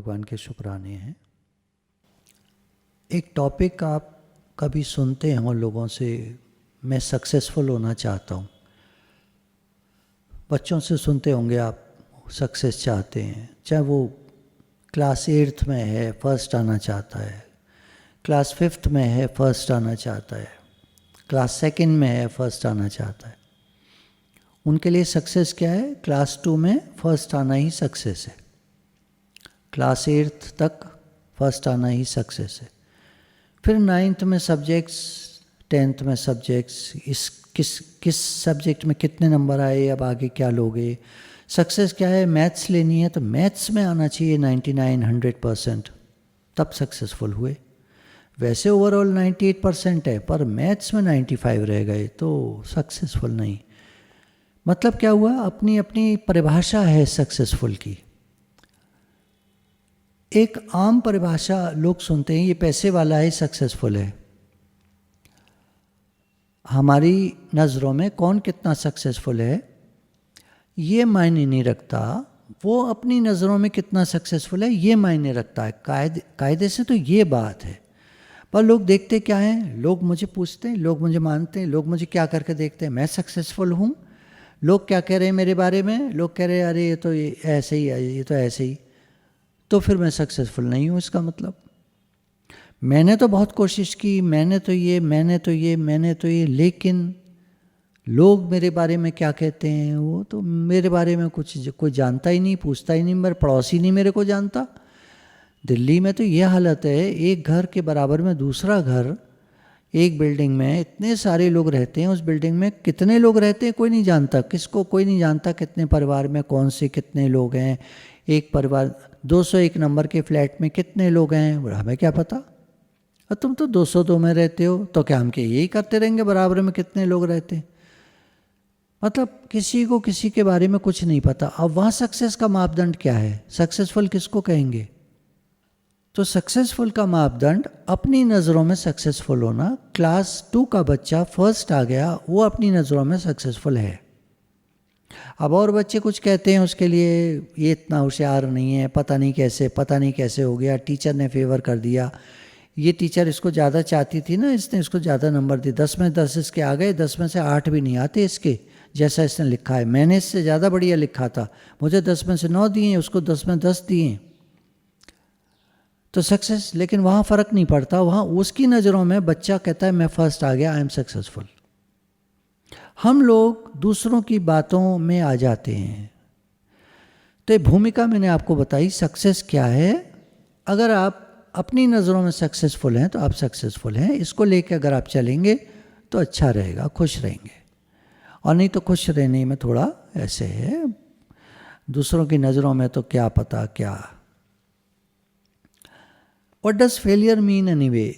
भगवान के शुक्राने हैं। एक टॉपिक आप कभी सुनते हो लोगों से, मैं सक्सेसफुल होना चाहता हूँ। बच्चों से सुनते होंगे आप सक्सेस चाहते हैं, चाहे वो क्लास 8th में है फर्स्ट आना चाहता है, क्लास 5th में है फर्स्ट आना चाहता है, क्लास 2nd में है फर्स्ट आना चाहता है। उनके लिए सक्सेस क्या है? क्लास 2 में फर्स्ट आना ही सक्सेस है, क्लास 8th तक फर्स्ट आना ही सक्सेस है। फिर 9th में सब्जेक्ट्स, 10th में सब्जेक्ट्स, किस सब्जेक्ट में कितने नंबर आए, अब आगे क्या लोगे। सक्सेस क्या है? मैथ्स लेनी है तो मैथ्स में आना चाहिए 99-100%, तब सक्सेसफुल हुए। वैसे ओवरऑल 98% है पर मैथ्स में 95 रह गए तो सक्सेसफुल नहीं। मतलब क्या हुआ? अपनी अपनी परिभाषा है सक्सेसफुल की। एक आम परिभाषा लोग सुनते हैं, ये पैसे वाला है सक्सेसफुल है। हमारी नज़रों में कौन कितना सक्सेसफुल है ये मायने नहीं रखता, वो अपनी नज़रों में कितना सक्सेसफुल है ये मायने रखता है। कायदे से तो ये बात है, पर लोग देखते क्या हैं? लोग मुझे पूछते हैं, लोग मुझे मानते हैं, लोग मुझे क्या करके देखते हैं? मैं सक्सेसफुल हूँ। लोग क्या कह रहे हैं मेरे बारे में? लोग कह रहे हैं अरे ये तो ऐसे ही है, ये तो ऐसे ही, तो फिर मैं सक्सेसफुल नहीं हूँ। इसका मतलब मैंने तो बहुत कोशिश की, मैंने तो ये, लेकिन लोग मेरे बारे में क्या कहते हैं, वो तो मेरे बारे में कुछ कोई जानता ही नहीं, पूछता ही नहीं, मेरे पड़ोसी नहीं मेरे को जानता। दिल्ली में तो ये हालत है, एक घर के बराबर में दूसरा घर, एक बिल्डिंग में इतने सारे लोग रहते हैं, उस बिल्डिंग में कितने लोग रहते हैं कोई नहीं जानता, किसको कोई नहीं जानता, कितने परिवार में कौन से कितने लोग हैं। एक परिवार 201 नंबर के फ्लैट में कितने लोग हैं हमें क्या पता। और तुम तो 202 में रहते हो, तो क्या हम के यही करते रहेंगे बराबर में कितने लोग रहते हैं? मतलब किसी को किसी के बारे में कुछ नहीं पता। अब वहाँ सक्सेस का मापदंड क्या है? सक्सेसफुल किसको कहेंगे? तो सक्सेसफुल का मापदंड अपनी नज़रों में सक्सेसफुल होना। क्लास 2 का बच्चा फर्स्ट आ गया, वो अपनी नज़रों में सक्सेसफुल है। अब और बच्चे कुछ कहते हैं उसके लिए, ये इतना होशियार नहीं है, पता नहीं कैसे हो गया, टीचर ने फेवर कर दिया, ये टीचर इसको ज़्यादा चाहती थी ना, इसने इसको ज़्यादा नंबर दिए, 10 में 10 इसके आ गए, 10 में से 8 भी नहीं आते इसके जैसा इसने लिखा है। मैंने इससे ज़्यादा बढ़िया लिखा था, मुझे 10 में से 9 दिए, उसको 10 में 10 दिए। तो सक्सेस, लेकिन वहाँ फ़र्क नहीं पड़ता, वहाँ उसकी नज़रों में बच्चा कहता है मैं फर्स्ट आ गया, आई एम सक्सेसफुल। हम लोग दूसरों की बातों में आ जाते हैं। तो ये भूमिका मैंने आपको बताई, सक्सेस क्या है। अगर आप अपनी नज़रों में सक्सेसफुल हैं तो आप सक्सेसफुल हैं, इसको लेके अगर आप चलेंगे तो अच्छा रहेगा, खुश रहेंगे। और नहीं तो खुश रहने में थोड़ा ऐसे है, दूसरों की नज़रों में तो क्या पता क्या। What does failure mean anyway?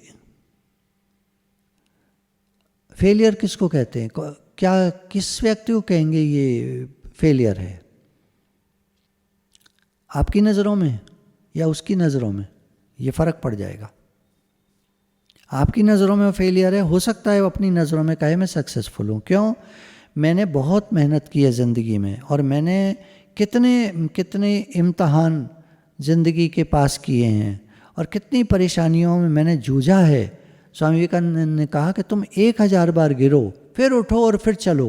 Failure किसको कहते हैं? क्या किस व्यक्ति को कहेंगे ये फेलियर है? आपकी नज़रों में या उसकी नज़रों में, ये फ़र्क पड़ जाएगा। आपकी नज़रों में फेलियर है, हो सकता है वो अपनी नज़रों में कहे मैं सक्सेसफुल हूँ। क्यों? मैंने बहुत मेहनत की है ज़िंदगी में, और मैंने कितने इम्तहान ज़िंदगी के पास किए हैं, और कितनी परेशानियों में मैंने जूझा है। स्वामी विवेकानंद ने कहा कि तुम 1000 बार गिरो फिर उठो और फिर चलो।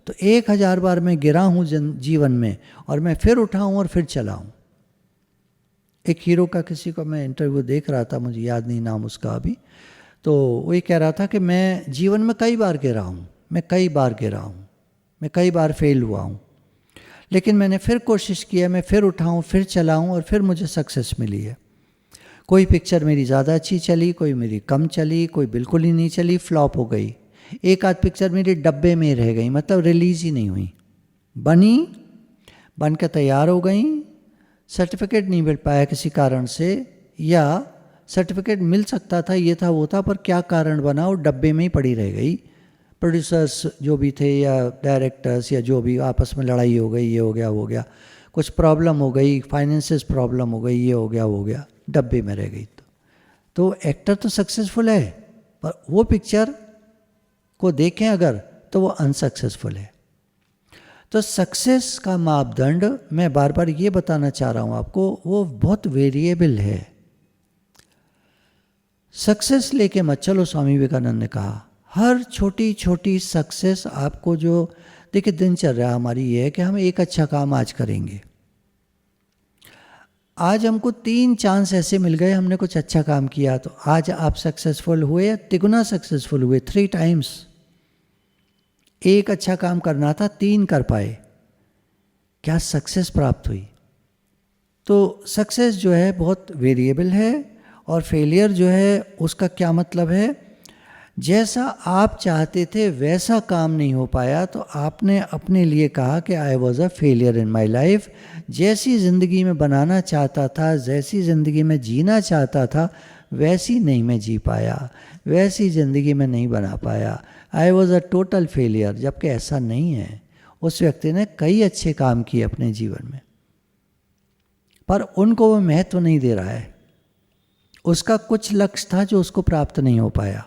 तो 1000 बार मैं गिरा हूँ जीवन में, और मैं फिर उठा हूँ और फिर चला हूँ। एक हीरो का किसी को मैं इंटरव्यू देख रहा था, मुझे याद नहीं नाम उसका अभी, तो वही कह रहा था कि मैं जीवन में कई बार गिरा हूँ, मैं कई बार फेल हुआ हूँ, लेकिन मैंने फिर कोशिश किया, मैं फिर उठा हूँ, फिर चला हूँ, और फिर मुझे सक्सेस मिली है। कोई पिक्चर मेरी ज़्यादा अच्छी चली, कोई मेरी कम चली, कोई बिल्कुल ही नहीं चली, फ्लॉप हो गई। एक आध पिक्चर मेरी डब्बे में रह गई, मतलब रिलीज़ ही नहीं हुई, बन के तैयार हो गई, सर्टिफिकेट नहीं मिल पाया किसी कारण से, या सर्टिफिकेट मिल सकता था, ये था वो था, पर क्या कारण बना वो डब्बे में ही पड़ी रह गई। प्रोड्यूसर्स जो भी थे या डायरेक्टर्स या जो भी, आपस में लड़ाई हो गई, ये हो गया, कुछ प्रॉब्लम हो गई, फाइनेंसेस प्रॉब्लम हो गई, ये हो गया, डब्बे में रह गई। तो एक्टर तो सक्सेसफुल है, पर वो पिक्चर को देखें अगर तो वो अनसक्सेसफुल है। तो सक्सेस का मापदंड, मैं बार बार ये बताना चाह रहा हूँ आपको, वो बहुत वेरिएबल है। सक्सेस लेके मत चलो, स्वामी विवेकानंद ने कहा। हर छोटी छोटी सक्सेस आपको, जो देखिए दिनचर्या हमारी ये है कि हम एक अच्छा काम आज करेंगे। आज हमको 3 चांस ऐसे मिल गए, हमने कुछ अच्छा काम किया, तो आज आप सक्सेसफुल हुए, तिगुना सक्सेसफुल हुए, 3 टाइम्स। एक अच्छा काम करना था, 3 कर पाए, क्या सक्सेस प्राप्त हुई। तो सक्सेस जो है बहुत वेरिएबल है, और फेलियर जो है उसका क्या मतलब है, जैसा आप चाहते थे वैसा काम नहीं हो पाया, तो आपने अपने लिए कहा कि I was a failure in my life. जैसी ज़िंदगी में बनाना चाहता था, जैसी ज़िंदगी में जीना चाहता था, वैसी नहीं मैं जी पाया, वैसी ज़िंदगी में नहीं बना पाया, I was a total failure. जबकि ऐसा नहीं है, उस व्यक्ति ने कई अच्छे काम किए अपने जीवन में, पर उनको वो महत्व नहीं दे रहा है। उसका कुछ लक्ष्य था जो उसको प्राप्त नहीं हो पाया,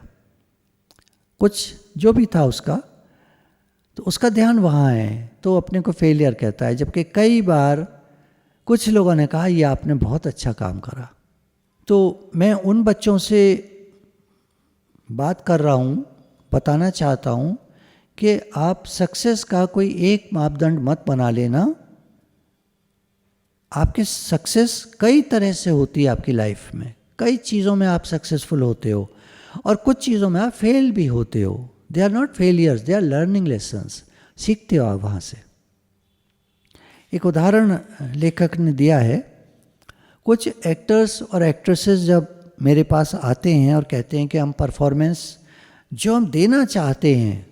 कुछ जो भी था उसका, तो उसका ध्यान वहाँ है, तो अपने को फेलियर कहता है। जबकि कई बार कुछ लोगों ने कहा ये आपने बहुत अच्छा काम करा। तो मैं उन बच्चों से बात कर रहा हूँ, बताना चाहता हूँ कि आप सक्सेस का कोई एक मापदंड मत बना लेना। आपकी सक्सेस कई तरह से होती है आपकी लाइफ में, कई चीज़ों में आप सक्सेसफुल होते हो और कुछ चीज़ों में आप फेल भी होते हो। They are not failures, they are learning lessons, सीखते हो आप वहाँ से। एक उदाहरण लेखक ने दिया है, कुछ एक्टर्स और एक्ट्रेसेस जब मेरे पास आते हैं और कहते हैं कि हम परफॉर्मेंस जो हम देना चाहते हैं,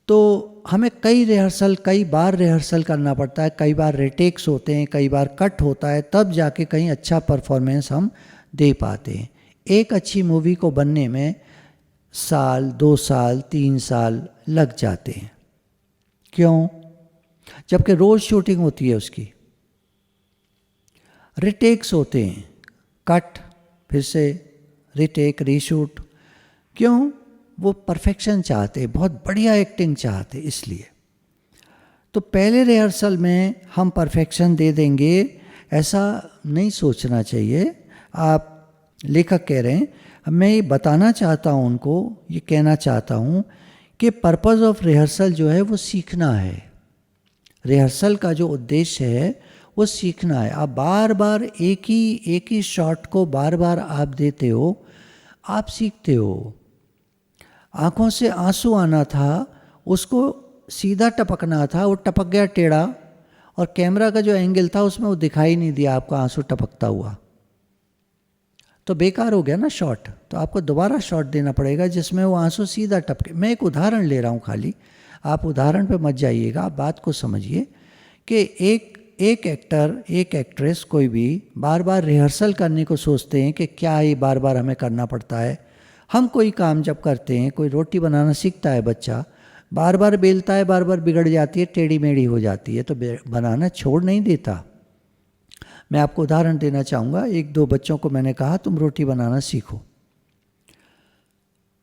तो हमें कई बार रिहर्सल करना पड़ता है, कई बार रिटेक्स होते हैं, कई बार कट होता है, तब जाके कहीं अच्छा परफॉर्मेंस हम दे पाते हैं। एक अच्छी मूवी को बनने में साल, 2 साल, 3 साल लग जाते हैं। क्यों? जबकि रोज शूटिंग होती है उसकी, रिटेक्स होते हैं, कट, फिर से रिटेक, रीशूट। क्यों? वो परफेक्शन चाहते, बहुत बढ़िया एक्टिंग चाहते, इसलिए। तो पहले रिहर्सल में हम परफेक्शन दे देंगे, ऐसा नहीं सोचना चाहिए। आप लेखक कह रहे हैं, मैं ये बताना चाहता हूँ उनको, ये कहना चाहता हूँ कि पर्पस ऑफ रिहर्सल जो है वो सीखना है। रिहर्सल का जो उद्देश्य है वो सीखना है। आप बार बार एक ही शॉट को बार बार आप देते हो, आप सीखते हो। आँखों से आंसू आना था, उसको सीधा टपकना था, वो टपक गया टेढ़ा, और कैमरा का जो एंगल था उसमें वो दिखाई नहीं दिया आपका आंसू टपकता हुआ, तो बेकार हो गया ना शॉट। तो आपको दोबारा शॉट देना पड़ेगा जिसमें वो आंसू सीधा टपके। मैं एक उदाहरण ले रहा हूँ खाली, आप उदाहरण पे मत जाइएगा, आप बात को समझिए कि एक एक्टर, एक एक्ट्रेस, कोई भी बार बार रिहर्सल करने को सोचते हैं कि क्या ये बार बार हमें करना पड़ता है। हम कोई काम जब करते हैं, कोई रोटी बनाना सीखता है बच्चा, बार बार बेलता है, बार बार बिगड़ जाती है, टेढ़ी मेढ़ी हो जाती है, तो बनाना छोड़ नहीं देता। मैं आपको उदाहरण देना चाहूँगा। 1-2 बच्चों को मैंने कहा तुम रोटी बनाना सीखो।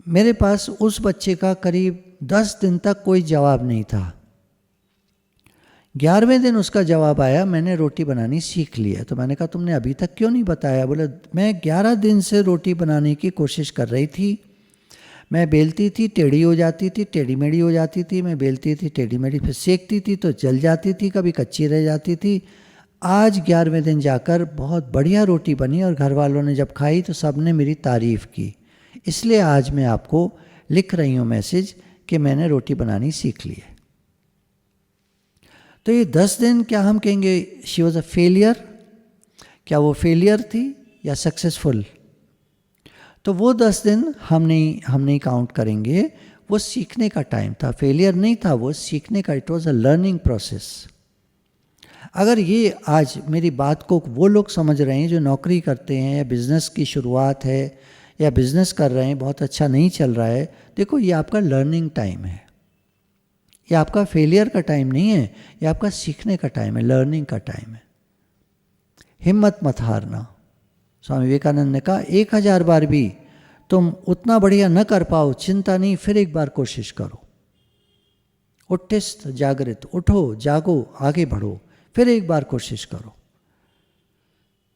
मेरे पास उस बच्चे का करीब 10 दिन तक कोई जवाब नहीं था। 11वें दिन उसका जवाब आया, मैंने रोटी बनानी सीख लिया। तो मैंने कहा तुमने अभी तक क्यों नहीं बताया? बोले मैं 11 दिन से रोटी बनाने की कोशिश कर रही थी, मैं बेलती थी, टेढ़ी हो जाती थी, टेढ़ी मेढ़ी हो जाती थी, मैं बेलती थी, टेढ़ी मेढ़ी, फिर सेकती थी तो जल जाती थी, कभी कच्ची रह जाती थी। आज 11वें दिन जाकर बहुत बढ़िया रोटी बनी और घर वालों ने जब खाई तो सब ने मेरी तारीफ़ की। इसलिए आज मैं आपको लिख रही हूँ मैसेज कि मैंने रोटी बनानी सीख ली है। तो ये 10 दिन क्या हम कहेंगे शी वॉज अ फेलियर? क्या वो फेलियर थी या सक्सेसफुल? तो वो 10 दिन हम नहीं काउंट करेंगे, वो सीखने का टाइम था, फेलियर नहीं था, वो सीखने का, it was a learning process. अगर ये आज मेरी बात को वो लोग समझ रहे हैं जो नौकरी करते हैं या बिज़नेस की शुरुआत है या बिज़नेस कर रहे हैं, बहुत अच्छा नहीं चल रहा है, देखो ये आपका लर्निंग टाइम है, ये आपका फेलियर का टाइम नहीं है, ये आपका सीखने का टाइम है, लर्निंग का टाइम है। हिम्मत मत हारना। स्वामी विवेकानंद ने कहा 1000 बार भी तुम उतना बढ़िया न कर पाओ, चिंता नहीं, फिर एक बार कोशिश करो। उत्तिष्ठ जागृत, उठो जागो आगे बढ़ो, फिर एक बार कोशिश करो।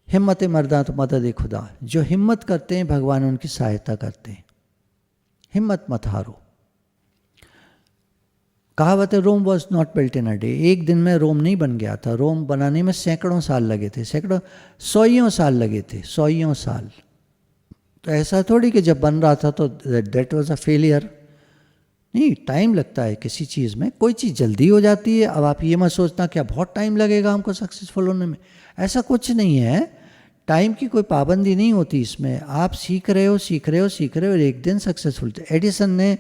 हिम्मत मर्दा तो मदद खुदा, जो हिम्मत करते हैं भगवान उनकी सहायता करते हैं। हिम्मत मत हारो। कहावत है Rome was not built in a day, एक दिन में रोम नहीं बन गया था। रोम बनाने में सैकड़ों साल लगे थे, सैकड़ों सौयों साल लगे थे, सौयों साल। तो ऐसा थोड़ी कि जब बन रहा था तो दैट वाज अ फेलियर। नहीं, टाइम लगता है किसी चीज़ में, कोई चीज़ जल्दी हो जाती है। अब आप ये मत सोचना क्या बहुत टाइम लगेगा हमको सक्सेसफुल होने में, ऐसा कुछ नहीं है। टाइम की कोई पाबंदी नहीं होती इसमें। आप सीख रहे हो सीख रहे हो सीख रहे हो और एक दिन सक्सेसफुल। एडिसन ने,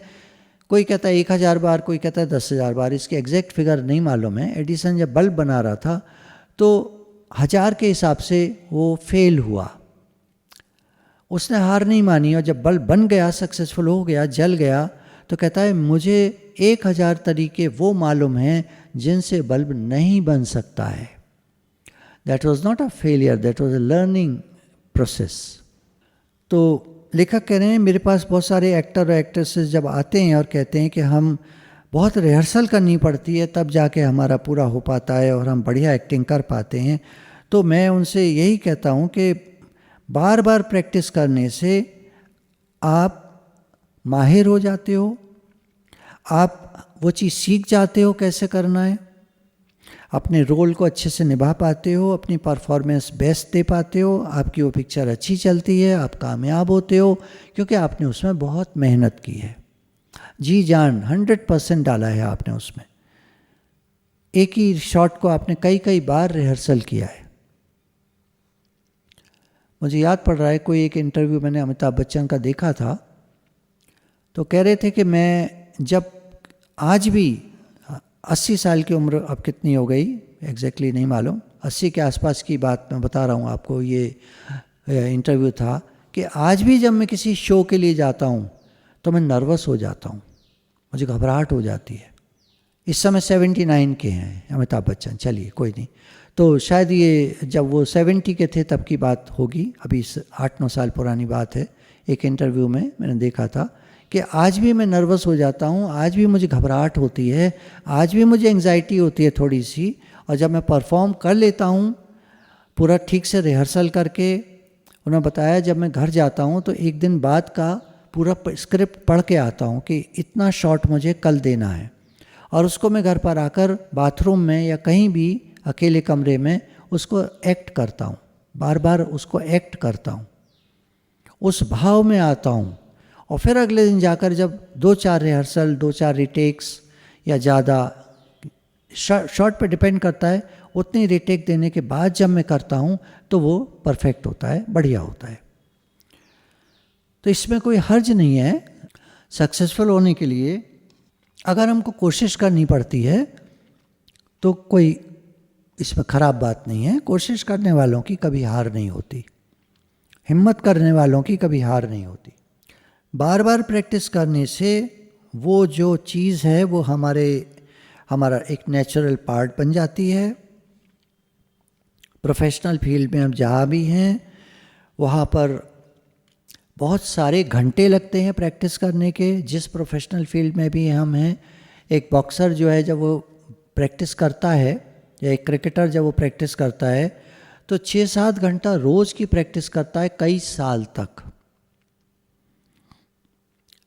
कोई कहता है 1000 बार, कोई कहता है 10,000 बार, इसके एग्जैक्ट फिगर नहीं मालूम है। एडिसन जब बल्ब बना रहा था तो 1000 के हिसाब से वो फेल हुआ, उसने हार नहीं मानी, और जब बल्ब बन गया, सक्सेसफुल हो गया, जल गया, तो कहता है मुझे 1000 तरीके वो मालूम हैं जिनसे बल्ब नहीं बन सकता है। That was not a failure, that was a learning process. तो लेखक कह रहे हैं मेरे पास बहुत सारे एक्टर और एक्ट्रेसेस जब आते हैं और कहते हैं कि हम बहुत रिहर्सल करनी पड़ती है तब जाके हमारा पूरा हो पाता है और हम बढ़िया एक्टिंग कर पाते हैं, तो मैं उनसे यही कहता हूँ कि बार बार प्रैक्टिस करने से आप माहिर हो जाते हो, आप वो चीज़ सीख जाते हो कैसे करना है, अपने रोल को अच्छे से निभा पाते हो, अपनी परफॉर्मेंस बेस्ट दे पाते हो, आपकी वो पिक्चर अच्छी चलती है, आप कामयाब होते हो, क्योंकि आपने उसमें बहुत मेहनत की है, जी जान 100% डाला है आपने उसमें। एक ही शॉट को आपने कई कई बार रिहर्सल किया है। मुझे याद पड़ रहा है कोई एक इंटरव्यू मैंने अमिताभ बच्चन का देखा था, तो कह रहे थे कि मैं जब आज भी 80 साल की उम्र, अब कितनी हो गई एग्जैक्टली नहीं मालूम, 80 के आसपास की बात मैं बता रहा हूँ आपको, ये इंटरव्यू था कि आज भी जब मैं किसी शो के लिए जाता हूँ तो मैं नर्वस हो जाता हूँ, मुझे घबराहट हो जाती है। इस समय 79 के हैं अमिताभ बच्चन, चलिए कोई नहीं, तो शायद ये जब वो 70 के थे तब की बात होगी, अभी 8-9 साल पुरानी बात है। एक इंटरव्यू में मैंने देखा था कि आज भी मैं नर्वस हो जाता हूँ, आज भी मुझे घबराहट होती है, आज भी मुझे एंग्जाइटी होती है थोड़ी सी, और जब मैं परफॉर्म कर लेता हूँ पूरा ठीक से रिहर्सल करके, उन्होंने बताया जब मैं घर जाता हूँ तो एक दिन बाद का पूरा स्क्रिप्ट पढ़ के आता हूँ कि इतना शॉट मुझे कल देना है, और उसको मैं घर पर आकर बाथरूम में या कहीं भी अकेले कमरे में उसको एक्ट करता हूँ, बार बार उसको एक्ट करता हूँ, उस भाव में आता हूँ, और फिर अगले दिन जाकर जब 2-4 रिहर्सल, 2-4 रिटेक्स या ज़्यादा, शॉट पे डिपेंड करता है, उतनी रिटेक देने के बाद जब मैं करता हूँ तो वो परफेक्ट होता है, बढ़िया होता है। तो इसमें कोई हर्ज नहीं है। सक्सेसफुल होने के लिए अगर हमको कोशिश करनी पड़ती है तो कोई इसमें ख़राब बात नहीं है। कोशिश करने वालों की कभी हार नहीं होती, हिम्मत करने वालों की कभी हार नहीं होती। बार बार प्रैक्टिस करने से वो जो चीज़ है वो हमारा एक नेचुरल पार्ट बन जाती है। प्रोफेशनल फील्ड में हम जहाँ भी हैं वहाँ पर बहुत सारे घंटे लगते हैं प्रैक्टिस करने के, जिस प्रोफेशनल फील्ड में भी हम हैं। एक बॉक्सर जो है जब वो प्रैक्टिस करता है, या एक क्रिकेटर जब वो प्रैक्टिस करता है तो 6-7 घंटा रोज़ की प्रैक्टिस करता है कई साल तक।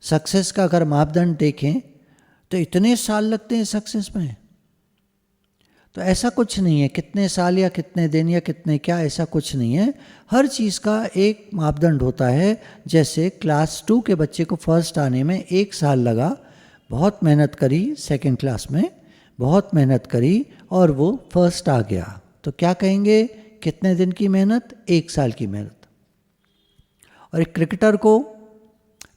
सक्सेस का अगर मापदंड देखें तो इतने साल लगते हैं सक्सेस में, तो ऐसा कुछ नहीं है कितने साल या कितने दिन या कितने क्या, ऐसा कुछ नहीं है। हर चीज़ का एक मापदंड होता है। जैसे क्लास 2 के बच्चे को फर्स्ट आने में 1 साल लगा, बहुत मेहनत करी, सेकंड क्लास में बहुत मेहनत करी और वो फर्स्ट आ गया, तो क्या कहेंगे कितने दिन की मेहनत, 1 साल की मेहनत। और एक क्रिकेटर को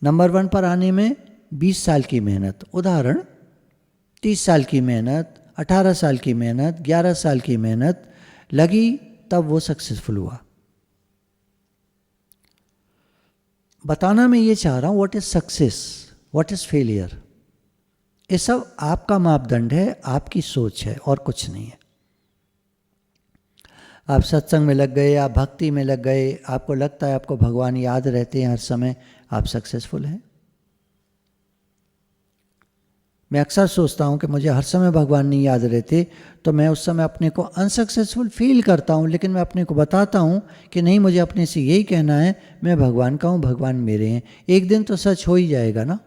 नंबर 1 पर आने में 20 साल की मेहनत, उदाहरण 30 साल की मेहनत, 18 साल की मेहनत, 11 साल की मेहनत लगी, तब वो सक्सेसफुल हुआ। बताना मैं ये चाह रहा हूँ what is success, what is failure, ये सब आपका मापदंड है, आपकी सोच है और कुछ नहीं है। आप सत्संग में लग गए, आप भक्ति में लग गए, आपको लगता है आपको भगवान याद रहते हैं हर समय, आप सक्सेसफुल हैं। मैं अक्सर सोचता हूँ कि मुझे हर समय भगवान नहीं याद रहते, तो मैं उस समय अपने को अनसक्सेसफुल फील करता हूँ, लेकिन मैं अपने को बताता हूँ कि नहीं, मुझे अपने से यही कहना है, मैं भगवान का हूँ, भगवान मेरे हैं। एक दिन तो सच हो ही जाएगा ना।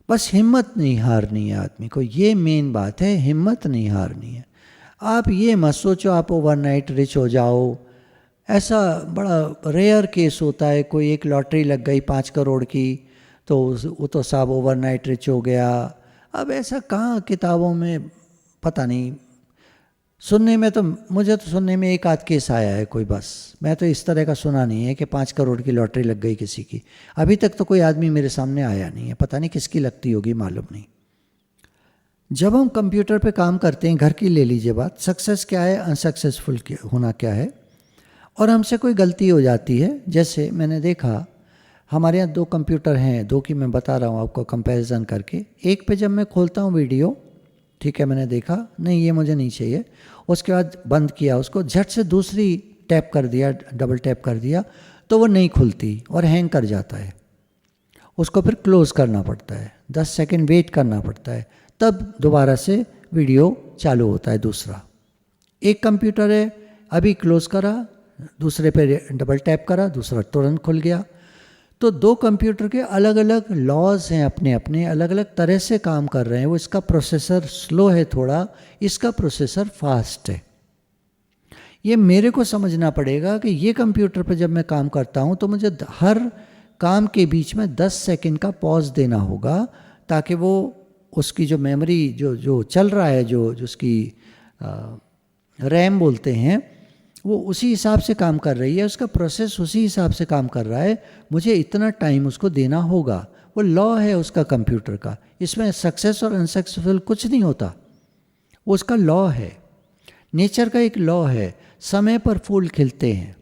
बस हिम्मत नहीं हारनी है आदमी को, ये मेन बात है, हिम्मत नहीं हारनी है। आप ये मत सोचो आप ओवरनाइट रिच हो जाओ, ऐसा बड़ा रेयर केस होता है। कोई एक लॉटरी लग गई 5 करोड़ की, तो वो तो साहब ओवरनाइट रिच हो गया। अब ऐसा कहाँ किताबों में, पता नहीं, सुनने में तो, मुझे तो सुनने में एक आध केस आया है कोई, बस मैं तो इस तरह का सुना नहीं है कि 5 करोड़ की लॉटरी लग गई किसी की। अभी तक तो कोई आदमी मेरे सामने आया नहीं है, पता नहीं किसकी लगती होगी, मालूम नहीं। जब हम कंप्यूटर पे काम करते हैं, घर की ले लीजिए बात, सक्सेस क्या है, अनसक्सेसफुल होना क्या है, और हमसे कोई गलती हो जाती है। जैसे मैंने देखा, हमारे यहाँ 2 कंप्यूटर हैं, 2 की मैं बता रहा हूँ आपको कंपैरिजन करके। एक पे जब मैं खोलता हूँ वीडियो, ठीक है, मैंने देखा नहीं ये मुझे नहीं चाहिए, उसके बाद बंद किया उसको, झट से दूसरी टैप कर दिया, डबल टैप कर दिया, तो वो नहीं खुलती और हैंग कर जाता है। उसको फिर क्लोज़ करना पड़ता है, 10 सेकंड वेट करना पड़ता है, तब दोबारा से वीडियो चालू होता है दूसरा। एक कंप्यूटर है, अभी क्लोज़ करा, दूसरे पे डबल टैप करा, दूसरा तुरंत खुल गया। तो 2 कंप्यूटर के अलग अलग लॉज हैं, अपने अपने अलग अलग तरह से काम कर रहे हैं। वो इसका प्रोसेसर स्लो है थोड़ा, इसका प्रोसेसर फास्ट है। ये मेरे को समझना पड़ेगा कि ये कंप्यूटर पर जब मैं काम करता हूँ तो मुझे हर काम के बीच में 10 सेकंड का पॉज देना होगा, ताकि वो उसकी जो मेमोरी जो चल रहा है, जो उसकी रैम बोलते हैं, वो उसी हिसाब से काम कर रही है, उसका प्रोसेस उसी हिसाब से काम कर रहा है, मुझे इतना टाइम उसको देना होगा। वो लॉ है उसका कंप्यूटर का, इसमें सक्सेस और अनसक्सेसफुल कुछ नहीं होता, वो उसका लॉ है। नेचर का एक लॉ है, समय पर फूल खिलते हैं।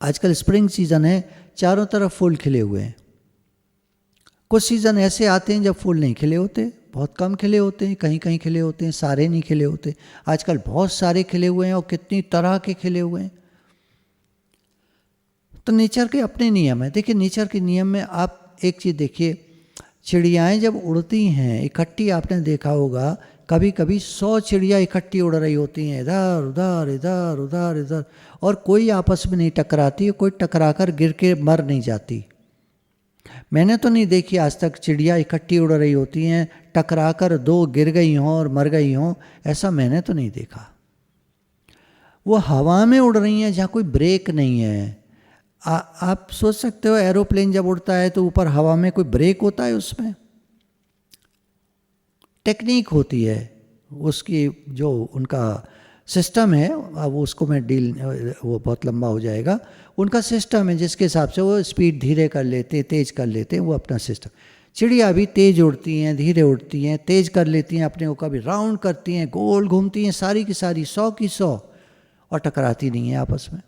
आजकल स्प्रिंग सीजन है, चारों तरफ फूल खिले हुए हैं। कुछ सीज़न ऐसे आते हैं जब फूल नहीं खिले होते, बहुत कम खिले होते हैं, कहीं कहीं खिले होते हैं, सारे नहीं खिले होते। आजकल बहुत सारे खिले हुए हैं और कितनी तरह के खिले हुए हैं। तो नेचर के अपने नियम है। देखिए नेचर के नियम में आप एक चीज़ देखिए, चिड़ियाएँ जब उड़ती हैं इकट्ठी, आपने देखा होगा कभी कभी 100 चिड़िया इकट्ठी उड़ रही होती हैं, इधर उधर इधर उधर इधर, और कोई आपस में नहीं टकराती, कोई टकराकर गिर के मर नहीं जाती। मैंने तो नहीं देखी आज तक चिड़िया इकट्ठी उड़ रही होती हैं, टकराकर 2 गिर गई हों और मर गई हों, ऐसा मैंने तो नहीं देखा। वो हवा में उड़ रही हैं जहाँ कोई ब्रेक नहीं है। आप सोच सकते हो एरोप्लेन जब उड़ता है तो ऊपर हवा में कोई ब्रेक होता है? उसमें टेक्निक होती है, उसकी जो उनका सिस्टम है, अब उसको मैं वो बहुत लंबा हो जाएगा। उनका सिस्टम है जिसके हिसाब से वो स्पीड धीरे कर लेते हैं, तेज़ कर लेते हैं, वो अपना सिस्टम। चिड़िया भी तेज़ उड़ती हैं, धीरे उड़ती हैं, तेज़ कर लेती हैं अपने को, कभी राउंड करती हैं, गोल घूमती हैं, सारी की सारी 100 की 100, और टकराती नहीं है आपस में।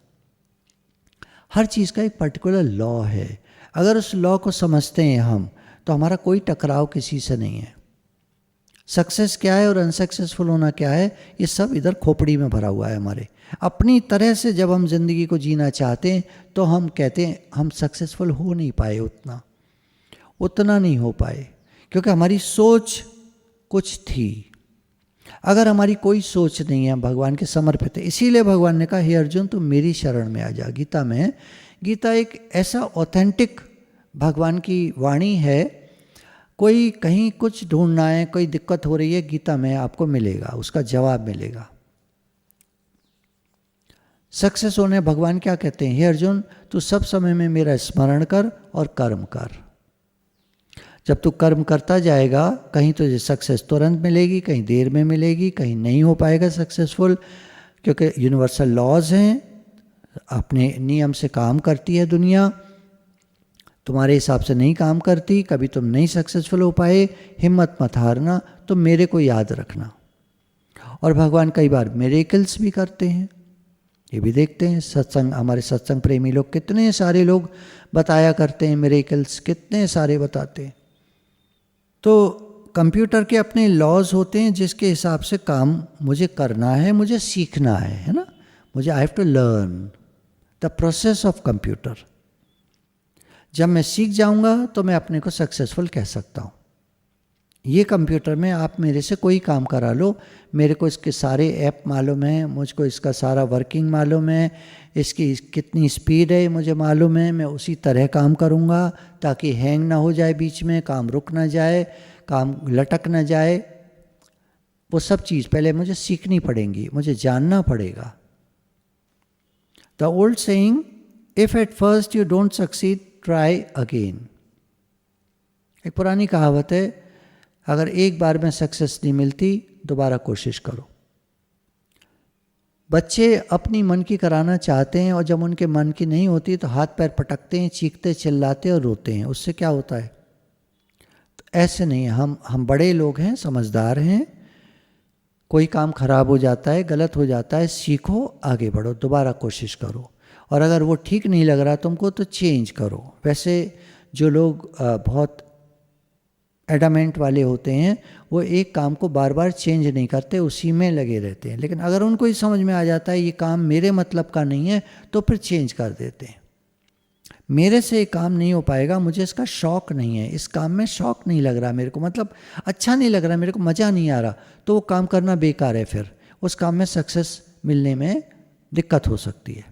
हर चीज़ का एक पर्टिकुलर लॉ है। अगर उस लॉ को समझते हैं हम, तो हमारा कोई टकराव किसी से नहीं है। सक्सेस क्या है और अनसक्सेसफुल होना क्या है, ये सब इधर खोपड़ी में भरा हुआ है हमारे। अपनी तरह से जब हम ज़िंदगी को जीना चाहते हैं तो हम कहते हैं हम सक्सेसफुल हो नहीं पाए, उतना नहीं हो पाए, क्योंकि हमारी सोच कुछ थी। अगर हमारी कोई सोच नहीं है, भगवान के समर्पित है, इसीलिए भगवान ने कहा हे अर्जुन तू मेरी शरण में आ जा। गीता में, गीता एक ऐसा ऑथेंटिक भगवान की वाणी है। कोई कहीं कुछ ढूंढना है, कोई दिक्कत हो रही है, गीता में आपको मिलेगा, उसका जवाब मिलेगा। सक्सेस होने भगवान क्या कहते हैं, हे अर्जुन तू सब समय में मेरा स्मरण कर और कर्म कर। जब तू कर्म करता जाएगा, कहीं तुझे सक्सेस तुरंत मिलेगी, कहीं देर में मिलेगी, कहीं नहीं हो पाएगा सक्सेसफुल, क्योंकि यूनिवर्सल लॉज हैं, अपने नियम से काम करती है दुनिया, तुम्हारे हिसाब से नहीं काम करती, कभी तुम नहीं सक्सेसफुल हो पाए, हिम्मत मत हारना, तुम मेरे को याद रखना। और भगवान कई बार मिरेकल्स भी करते हैं, ये भी देखते हैं। सत्संग, हमारे सत्संग प्रेमी लोग कितने सारे लोग बताया करते हैं मिरेकल्स, कितने सारे बताते हैं। तो कंप्यूटर के अपने लॉज होते हैं जिसके हिसाब से काम मुझे करना है, मुझे सीखना है ना, मुझे I have to learn the process of computer. जब मैं सीख जाऊंगा तो मैं अपने को सक्सेसफुल कह सकता हूँ। ये कंप्यूटर में आप मेरे से कोई काम करा लो, मेरे को इसके सारे ऐप मालूम है, मुझको इसका सारा वर्किंग मालूम है, इसकी कितनी स्पीड है मुझे मालूम है, मैं उसी तरह काम करूँगा ताकि हैंग ना हो जाए, बीच में काम रुक ना जाए, काम लटक ना जाए। वो सब चीज़ पहले मुझे सीखनी पड़ेंगी, मुझे जानना पड़ेगा। The old saying, if at first you don't succeed try again. एक पुरानी कहावत है, अगर एक बार में सक्सेस नहीं मिलती दोबारा कोशिश करो। बच्चे अपनी मन की कराना चाहते हैं और जब उनके मन की नहीं होती तो हाथ पैर पटकते हैं, चीखते चिल्लाते और रोते हैं। उससे क्या होता है? तो ऐसे नहीं है, हम बड़े लोग हैं, समझदार हैं। कोई काम खराब हो जाता है, गलत हो जाता है, सीखो, आगे बढ़ो, दोबारा कोशिश करो, और अगर वो ठीक नहीं लग रहा तुमको तो चेंज करो। वैसे जो लोग बहुत एडामेंट वाले होते हैं वो एक काम को बार बार चेंज नहीं करते, उसी में लगे रहते हैं। लेकिन अगर उनको ही समझ में आ जाता है ये काम मेरे मतलब का नहीं है तो फिर चेंज कर देते हैं। मेरे से ये काम नहीं हो पाएगा, मुझे इसका शौक़ नहीं है, इस काम में शौक़ नहीं लग रहा मेरे को, मतलब अच्छा नहीं लग रहा, मेरे को मज़ा नहीं आ रहा, तो वो काम करना बेकार है। फिर उस काम में सक्सेस मिलने में दिक्कत हो सकती है।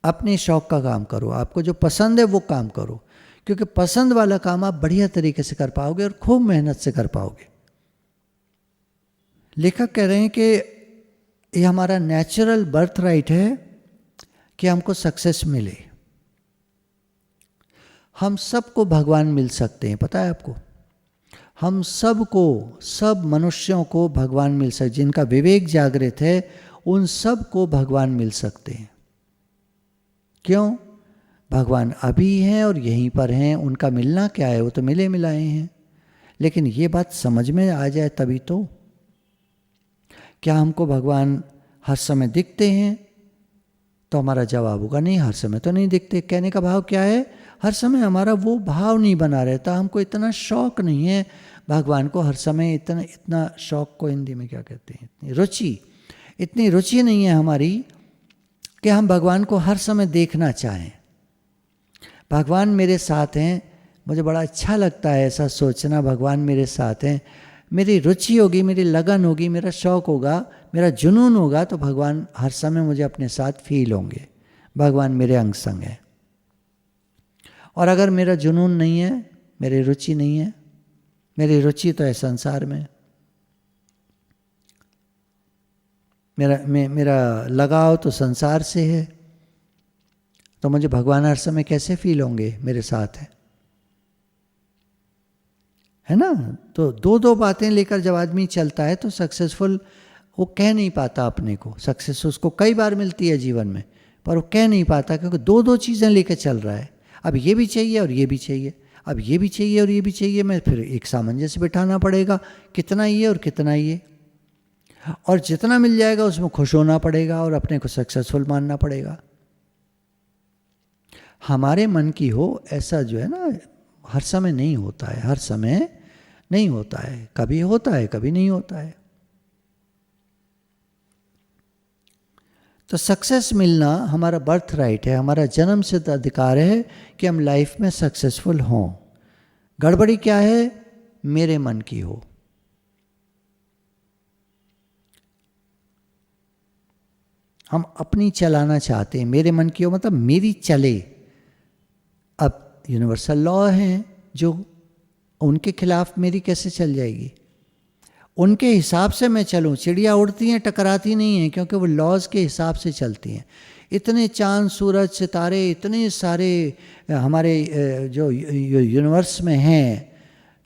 अपने शौक़ का काम करो, आपको जो पसंद है वो काम करो, क्योंकि पसंद वाला काम आप बढ़िया तरीके से कर पाओगे और खूब मेहनत से कर पाओगे। लेखक कह रहे हैं कि ये हमारा नेचुरल बर्थ राइट है कि हमको सक्सेस मिले। हम सबको भगवान मिल सकते हैं, पता है आपको? हम सबको, सब मनुष्यों को भगवान मिल सकते, जिनका विवेक जागृत है उन सब को भगवान मिल सकते हैं। क्यों? भगवान अभी हैं और यहीं पर हैं, उनका मिलना क्या है, वो तो मिले मिलाए हैं। लेकिन ये बात समझ में आ जाए तभी तो। क्या हमको भगवान हर समय दिखते हैं? तो हमारा जवाब होगा नहीं, हर समय तो नहीं दिखते। कहने का भाव क्या है? हर समय हमारा वो भाव नहीं बना रहता, हमको इतना शौक नहीं है भगवान को हर समय, इतना शौक को हिंदी में क्या कहते हैं, इतनी रुचि नहीं है हमारी कि हम भगवान को हर समय देखना चाहें। भगवान मेरे साथ हैं, मुझे बड़ा अच्छा लगता है ऐसा सोचना, भगवान मेरे साथ हैं, मेरी रुचि होगी, मेरी लगन होगी, मेरा शौक़ होगा, मेरा जुनून होगा, तो भगवान हर समय मुझे अपने साथ फील होंगे, भगवान मेरे अंग संग है। और अगर मेरा जुनून नहीं है, मेरी रुचि नहीं है, मेरी रुचि तो है संसार में, मेरा लगाव तो संसार से है, तो मुझे भगवान हर समय कैसे फील होंगे मेरे साथ है ना? तो दो बातें लेकर जब आदमी चलता है तो सक्सेसफुल वो कह नहीं पाता अपने को। सक्सेस उसको कई बार मिलती है जीवन में, पर वो कह नहीं पाता क्योंकि दो चीज़ें लेकर चल रहा है। अब ये भी चाहिए और ये भी चाहिए, अब ये भी चाहिए और ये भी चाहिए, मैं फिर एक सामंजस्य बिठाना पड़ेगा, कितना ये और कितना ये, और जितना मिल जाएगा उसमें खुश होना पड़ेगा और अपने को सक्सेसफुल मानना पड़ेगा। हमारे मन की हो ऐसा जो है ना, हर समय नहीं होता है, हर समय नहीं होता है, कभी होता है कभी नहीं होता है। तो सक्सेस मिलना हमारा बर्थ राइट है, हमारा जन्म सिद्ध अधिकार है कि हम लाइफ में सक्सेसफुल हों। गड़बड़ी क्या है? मेरे मन की हो। हम अपनी चलाना चाहते हैं, मेरे मन की हो मतलब मेरी चले। अब यूनिवर्सल लॉ हैं जो, उनके खिलाफ मेरी कैसे चल जाएगी? उनके हिसाब से मैं चलूँ। चिड़िया उड़ती हैं, टकराती नहीं हैं, क्योंकि वो लॉज के हिसाब से चलती हैं। इतने चांद सूरज सितारे, इतने सारे हमारे जो यूनिवर्स में हैं,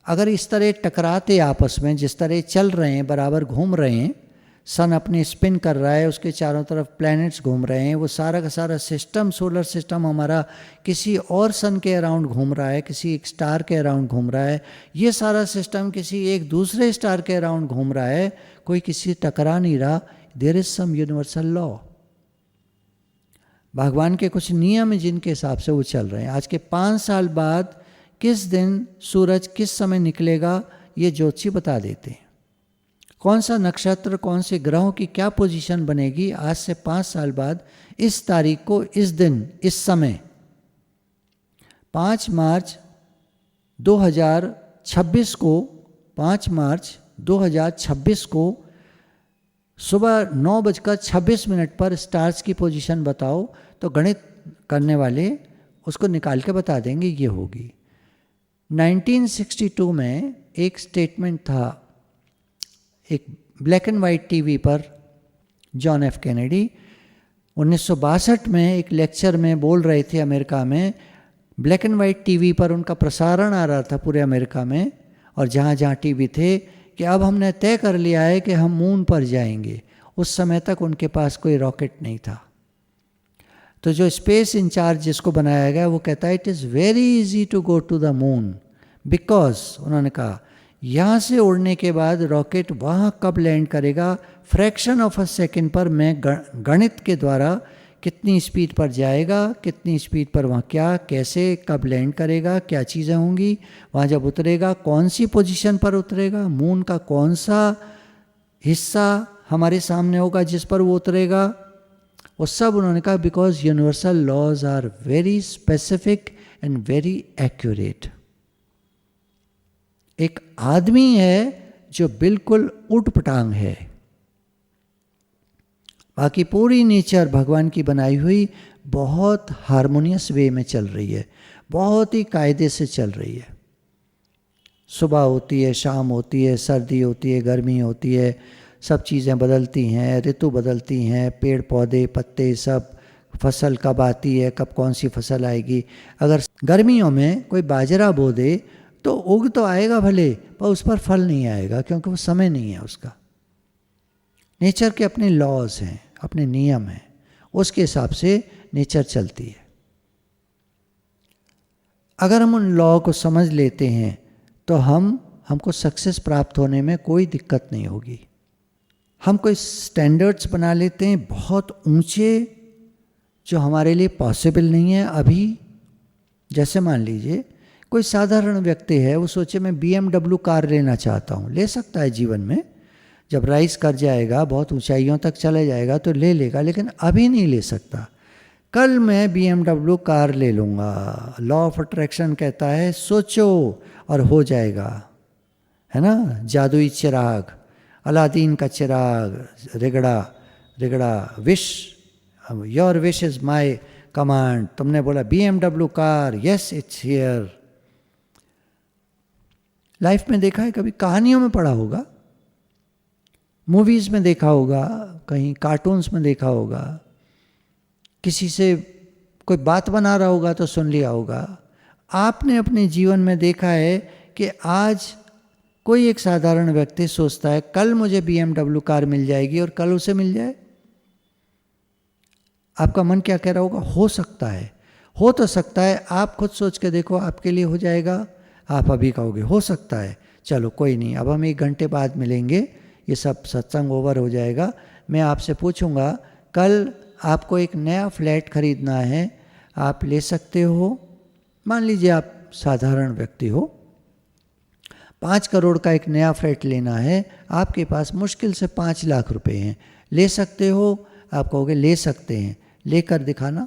अगर इस तरह टकराते आपस में, जिस तरह चल रहे हैं, बराबर घूम रहे हैं, सन अपने स्पिन कर रहा है, उसके चारों तरफ प्लैनेट्स घूम रहे हैं, वो सारा का सारा सिस्टम, सोलर सिस्टम हमारा किसी और सन के अराउंड घूम रहा है, किसी एक स्टार के अराउंड घूम रहा है, ये सारा सिस्टम किसी एक दूसरे स्टार के अराउंड घूम रहा है, कोई किसी टकरा नहीं रहा। There is some universal law. भगवान के कुछ नियम हैं जिनके हिसाब से वो चल रहे हैं। आज के 5 साल बाद किस दिन सूरज किस समय निकलेगा ये ज्योतिषी बता देते हैं। कौन सा नक्षत्र, कौन से ग्रहों की क्या पोजीशन बनेगी आज से 5 साल बाद, इस तारीख को, इस दिन, इस समय, 5 मार्च 26 को 5 मार्च 2026 को सुबह 9:26 पर स्टार्स की पोजीशन बताओ, तो गणित करने वाले उसको निकाल के बता देंगे ये होगी। 1962 में एक स्टेटमेंट था, एक ब्लैक एंड वाइट टीवी पर, जॉन एफ कैनेडी 1962 में एक लेक्चर में बोल रहे थे अमेरिका में, ब्लैक एंड वाइट टीवी पर उनका प्रसारण आ रहा था पूरे अमेरिका में, और जहाँ जहाँ टीवी थे, कि अब हमने तय कर लिया है कि हम मून पर जाएंगे। उस समय तक उनके पास कोई रॉकेट नहीं था। तो जो स्पेस इंचार्ज जिसको बनाया गया वो कहता है it is very easy to go to the moon, because उन्होंने कहा यहाँ से उड़ने के बाद रॉकेट वहाँ कब लैंड करेगा, फ्रैक्शन ऑफ अ सेकेंड पर मैं गणित के द्वारा कितनी स्पीड पर जाएगा, कितनी स्पीड पर वहाँ क्या कैसे कब लैंड करेगा, क्या चीज़ें होंगी, वहाँ जब उतरेगा कौन सी पोजीशन पर उतरेगा, मून का कौन सा हिस्सा हमारे सामने होगा जिस पर वो उतरेगा, वो सब उन्होंने कहा because universal laws are very specific and very accurate. एक आदमी है जो बिल्कुल उटपटांग है, बाकी पूरी नेचर भगवान की बनाई हुई बहुत हारमोनियस वे में चल रही है, बहुत ही कायदे से चल रही है। सुबह होती है, शाम होती है, सर्दी होती है, गर्मी होती है, सब चीज़ें बदलती हैं, ऋतु बदलती हैं, पेड़ पौधे पत्ते सब, फसल कब आती है, कब कौन सी फसल आएगी। अगर गर्मियों में कोई बाजरा बो दे तो उग तो आएगा भले, पर उस पर फल नहीं आएगा क्योंकि वो समय नहीं है उसका। नेचर के अपने लॉज हैं, अपने नियम हैं, उसके हिसाब से नेचर चलती है। अगर हम उन लॉ को समझ लेते हैं तो हमको सक्सेस प्राप्त होने में कोई दिक्कत नहीं होगी। हम कोई स्टैंडर्ड्स बना लेते हैं बहुत ऊंचे, जो हमारे लिए पॉसिबल नहीं है अभी। जैसे मान लीजिए कोई साधारण व्यक्ति है, वो सोचे मैं BMW कार लेना चाहता हूँ, ले सकता है जीवन में, जब राइज कर जाएगा बहुत ऊंचाइयों तक चले जाएगा तो ले लेगा, लेकिन अभी नहीं ले सकता। कल मैं BMW कार ले लूँगा, लॉ ऑफ अट्रैक्शन कहता है सोचो और हो जाएगा, है ना। जादुई चिराग, अलादीन का चिराग, रिगड़ा रिगड़ा, wish, your wish is my command. तुमने बोला BMW car, yes it's here. Life में देखा है, कभी कहानियों में पढ़ा होगा, मूवीज़ में देखा होगा, कहीं कार्टून्स में देखा होगा, किसी से कोई बात बना रहा होगा तो सुन लिया होगा। आपने अपने जीवन में देखा है कि आज कोई एक साधारण व्यक्ति सोचता है कल मुझे BMW कार मिल जाएगी और कल उसे मिल जाए। आपका मन क्या कह रहा होगा? हो सकता है, हो तो सकता है। आप खुद सोच के देखो आपके लिए हो जाएगा। आप अभी कहोगे हो सकता है, चलो कोई नहीं, अब हम 1 घंटे बाद मिलेंगे, ये सब सत्संग ओवर हो जाएगा। मैं आपसे पूछूंगा कल आपको एक नया फ्लैट खरीदना है, आप ले सकते हो? मान लीजिए आप साधारण व्यक्ति हो, 5 करोड़ का एक नया फ्लैट लेना है, आपके पास मुश्किल से 5 लाख रुपए हैं, ले सकते हो? आप कहोगे ले सकते हैं, लेकर दिखाना।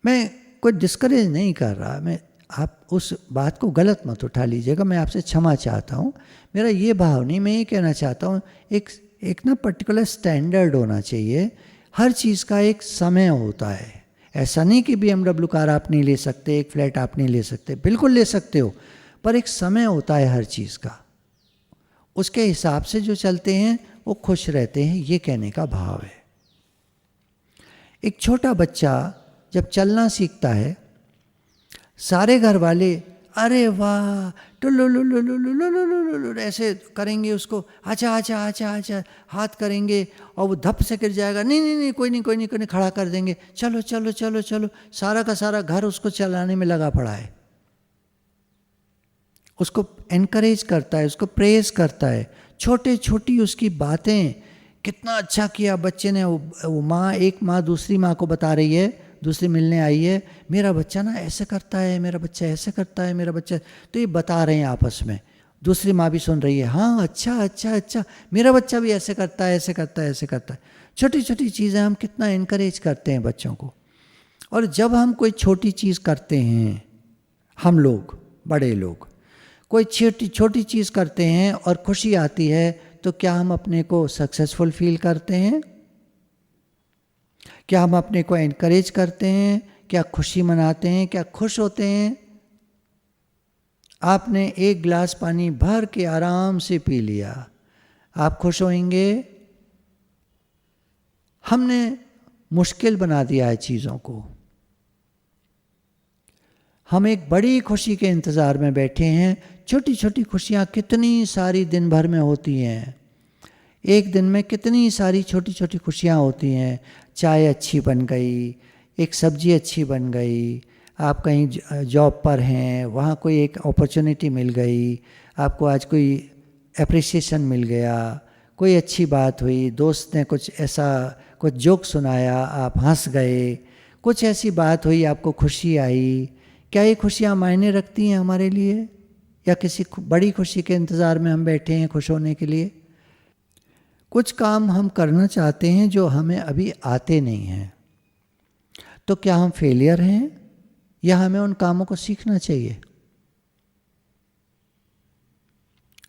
मैं कोई डिस्करेज नहीं कर रहा, आप उस बात को गलत मत उठा लीजिएगा, मैं आपसे क्षमा चाहता हूँ। मेरा ये भाव नहीं, मैं ये कहना चाहता हूँ एक ना पर्टिकुलर स्टैंडर्ड होना चाहिए। हर चीज़ का एक समय होता है। ऐसा नहीं कि BMW कार आप नहीं ले सकते, एक फ्लैट आप नहीं ले सकते, बिल्कुल ले सकते हो, पर एक समय होता है हर चीज़ का। उसके हिसाब से जो चलते हैं वो खुश रहते हैं, ये कहने का भाव है। एक छोटा बच्चा जब चलना सीखता है, सारे घर वाले अरे वाह टुल्लु ऐसे करेंगे उसको, आचा आचा आचा आचा हाथ करेंगे और वो धप से गिर जाएगा। नहीं नहीं नहीं कोई नहीं कोई नहीं कोई नहीं, खड़ा कर देंगे, चलो चलो चलो चलो। सारा का सारा घर उसको चलाने में लगा पड़ा है, उसको एनकरेज करता है, उसको प्रेज करता है। छोटे छोटी उसकी बातें, कितना अच्छा किया बच्चे ने। वो माँ, एक माँ दूसरी माँ को बता रही है, दूसरी मिलने आई है, मेरा बच्चा ना ऐसे करता है, मेरा बच्चा ऐसे करता है, मेरा बच्चा, तो ये बता रहे हैं आपस में। दूसरी माँ भी सुन रही है, हाँ अच्छा अच्छा अच्छा, मेरा बच्चा भी ऐसे करता है, ऐसे करता है, ऐसे करता है। छोटी छोटी चीज़ें हम कितना इनकरेज करते हैं बच्चों को। और जब हम कोई छोटी चीज़ करते हैं, हम लोग बड़े लोग कोई छोटी छोटी चीज़ करते हैं और खुशी आती है तो क्या हम अपने को सक्सेसफुल फील करते हैं? क्या हम अपने को एनकरेज करते हैं? क्या खुशी मनाते हैं? क्या खुश होते हैं? आपने एक गिलास पानी भर के आराम से पी लिया, आप खुश होंगे? हमने मुश्किल बना दिया है चीज़ों को। हम एक बड़ी खुशी के इंतज़ार में बैठे हैं। छोटी छोटी खुशियाँ कितनी सारी दिन भर में होती हैं। एक दिन में कितनी सारी छोटी छोटी खुशियाँ होती हैं। चाय अच्छी बन गई, एक सब्जी अच्छी बन गई, आप कहीं जॉब पर हैं, वहाँ कोई एक अपॉर्चुनिटी मिल गई, आपको आज कोई एप्रिसिएशन मिल गया, कोई अच्छी बात हुई, दोस्त ने कुछ ऐसा कुछ जोक सुनाया, आप हंस गए, कुछ ऐसी बात हुई, आपको खुशी आई। क्या ये खुशियाँ मायने रखती हैं हमारे लिए, या किसी बड़ी खुशी के इंतज़ार में हम बैठे हैं खुश होने के लिए? कुछ काम हम करना चाहते हैं जो हमें अभी आते नहीं हैं, तो क्या हम फेलियर हैं या हमें उन कामों को सीखना चाहिए?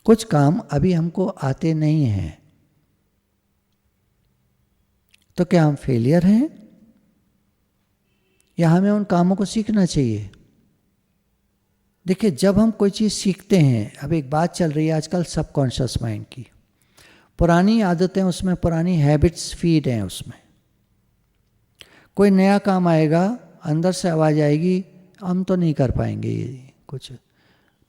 कुछ काम अभी हमको आते नहीं हैं, तो क्या हम फेलियर हैं या हमें उन कामों को सीखना चाहिए? देखिए, जब हम कोई चीज़ सीखते हैं, अब एक बात चल रही है आजकल सबकॉन्शियस माइंड की, पुरानी आदतें उसमें, पुरानी हैबिट्स फीड हैं उसमें। कोई नया काम आएगा, अंदर से आवाज़ आएगी हम तो नहीं कर पाएंगे ये कुछ।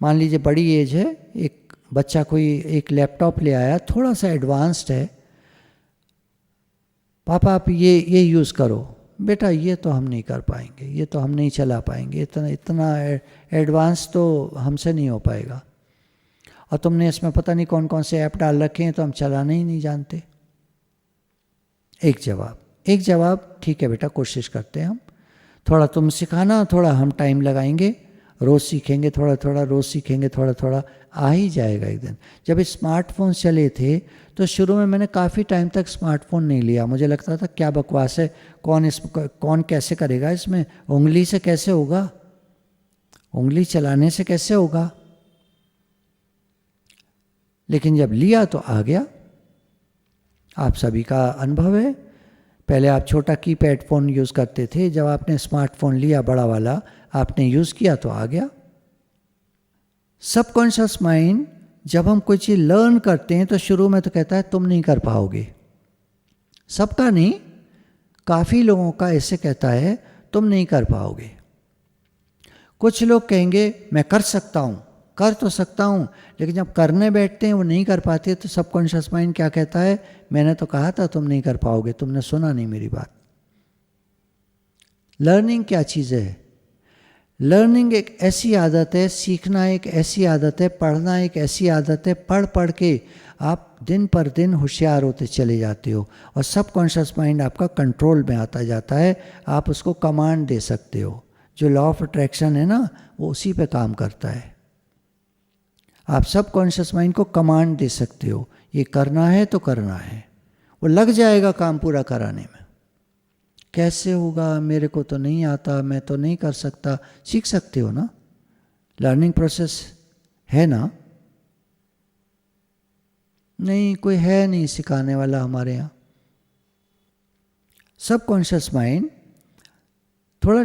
मान लीजिए बड़ी एज है, एक बच्चा कोई एक लैपटॉप ले आया, थोड़ा सा एडवांस्ड है, पापा आप ये यूज़ करो। बेटा ये तो हम नहीं कर पाएंगे, ये तो हम नहीं चला पाएंगे, इतना एडवांस तो हमसे नहीं हो पाएगा, और तुमने इसमें पता नहीं कौन कौन से ऐप डाल रखे हैं, तो हम चलाना ही नहीं जानते। एक जवाब ठीक है बेटा, कोशिश करते हैं हम, थोड़ा तुम सिखाना, थोड़ा हम टाइम लगाएंगे, रोज़ सीखेंगे, थोड़ा थोड़ा रोज़ सीखेंगे, थोड़ा थोड़ा आ ही जाएगा एक दिन। जब स्मार्टफोन चले थे तो शुरू में मैंने काफ़ी टाइम तक स्मार्टफोन नहीं लिया, मुझे लगता था क्या बकवास है, कौन कैसे करेगा इसमें, उंगली से कैसे होगा, उंगली चलाने से कैसे होगा। लेकिन जब लिया तो आ गया। आप सभी का अनुभव है, पहले आप छोटा कीपैड फ़ोन यूज़ करते थे, जब आपने स्मार्टफोन लिया बड़ा वाला, आपने यूज़ किया तो आ गया। सबकॉन्शियस माइंड जब हम कोई चीज़ लर्न करते हैं तो शुरू में तो कहता है तुम नहीं कर पाओगे, सबका नहीं, काफ़ी लोगों का ऐसे कहता है तुम नहीं कर पाओगे। कुछ लोग कहेंगे मैं कर सकता हूँ, कर तो सकता हूँ, लेकिन जब करने बैठते हैं वो नहीं कर पाते, तो सबकॉन्शियस माइंड क्या कहता है, मैंने तो कहा था तुम नहीं कर पाओगे, तुमने सुना नहीं मेरी बात। लर्निंग क्या चीज़ है? लर्निंग एक ऐसी आदत है, सीखना एक ऐसी आदत है, पढ़ना एक ऐसी आदत है, पढ़ पढ़ के आप दिन पर दिन होशियार होते चले जाते हो, और सबकॉन्शियस माइंड आपका कंट्रोल में आता जाता है, आप उसको कमांड दे सकते हो। जो लॉ ऑफ अट्रैक्शन है ना, वो उसी पे काम करता है। आप सबकॉन्शियस माइंड को कमांड दे सकते हो, ये करना है तो करना है, वो लग जाएगा काम पूरा कराने में। कैसे होगा, मेरे को तो नहीं आता, मैं तो नहीं कर सकता, सीख सकते हो ना, लर्निंग प्रोसेस है ना। नहीं, कोई है नहीं सिखाने वाला हमारे यहाँ। सबकॉन्शियस माइंड थोड़ा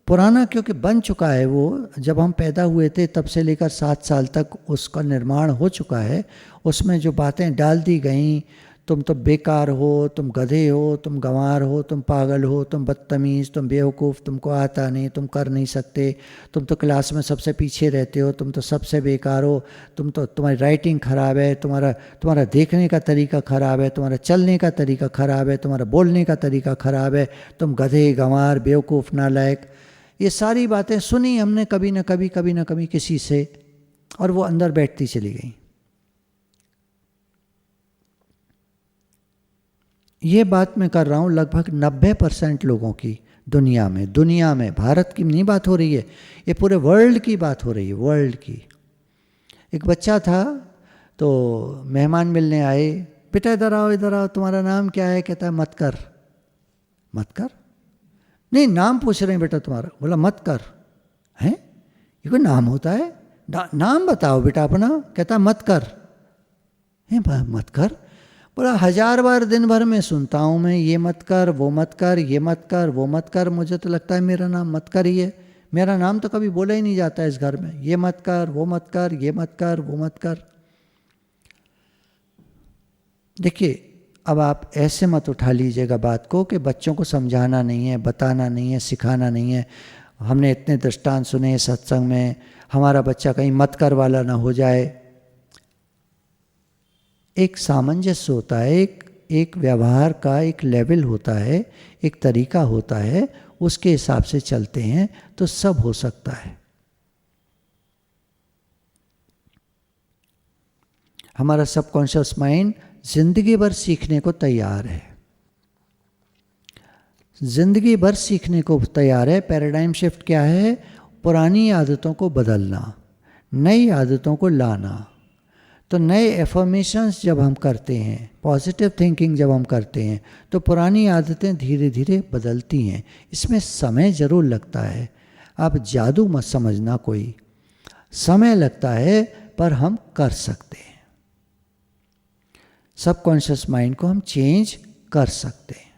पुराना क्योंकि बन चुका है, वो जब हम पैदा हुए थे तब से लेकर 7 साल तक उसका निर्माण हो चुका है, उसमें जो बातें डाल दी गई, तुम तो बेकार हो, तुम गधे हो, तुम गंवार हो, तुम पागल हो, तुम बदतमीज़, तुम बेवकूफ़, तुमको आता नहीं, तुम कर नहीं सकते, तुम तो क्लास में सबसे पीछे रहते हो, तुम तो सबसे बेकार हो, तुम्हारी राइटिंग ख़राब है, तुम्हारा देखने का तरीका ख़राब है, तुम्हारा चलने का तरीका ख़राब है, तुम्हारा बोलने का तरीका ख़राब है, तुम गधे, गंवार, बेवकूफ़, नालायक। ये सारी बातें सुनी हमने कभी ना कभी किसी से, और वो अंदर बैठती चली गई। ये बात मैं कर रहा हूँ लगभग 90% लोगों की दुनिया में, भारत की नहीं बात हो रही है, ये पूरे वर्ल्ड की बात हो रही है, वर्ल्ड की। एक बच्चा था तो मेहमान मिलने आए, बेटा इधर आओ, तुम्हारा नाम क्या है? कहता है मत कर। नहीं, नाम पूछ रहे हैं बेटा तुम्हारा, बोला मत कर। हैं, ये कोई नाम होता है? नाम बताओ बेटा अपना, कहता मत कर। मत कर, बोला 1000 बार दिन भर में सुनता हूँ मैं, ये मत कर, वो मत कर, ये मत कर, वो मत कर, मुझे तो लगता है मेरा नाम मत कर ही है, मेरा नाम तो कभी बोला ही नहीं जाता इस घर में, ये मत कर, वो मत कर, ये मत कर, वो मत कर। देखिए, अब आप ऐसे मत उठा लीजिएगा बात को कि बच्चों को समझाना नहीं है, बताना नहीं है, सिखाना नहीं है। हमने इतने दृष्टांत सुने सत्संग में, हमारा बच्चा कहीं मत कर वाला ना हो जाए। एक सामंजस्य होता है, एक व्यवहार का एक लेवल होता है, एक तरीका होता है, उसके हिसाब से चलते हैं तो सब हो सकता है। हमारा सबकॉन्शियस माइंड जिंदगी भर सीखने को तैयार है, जिंदगी भर सीखने को तैयार है। पैराडाइम शिफ्ट क्या है? पुरानी आदतों को बदलना, नई आदतों को लाना। तो नए एफर्मेशंस जब हम करते हैं, पॉजिटिव थिंकिंग जब हम करते हैं, तो पुरानी आदतें धीरे धीरे बदलती हैं। इसमें समय ज़रूर लगता है, आप जादू मत समझना, कोई समय लगता है पर हम कर सकते हैं। सबकॉन्शियस माइंड को हम चेंज कर सकते हैं।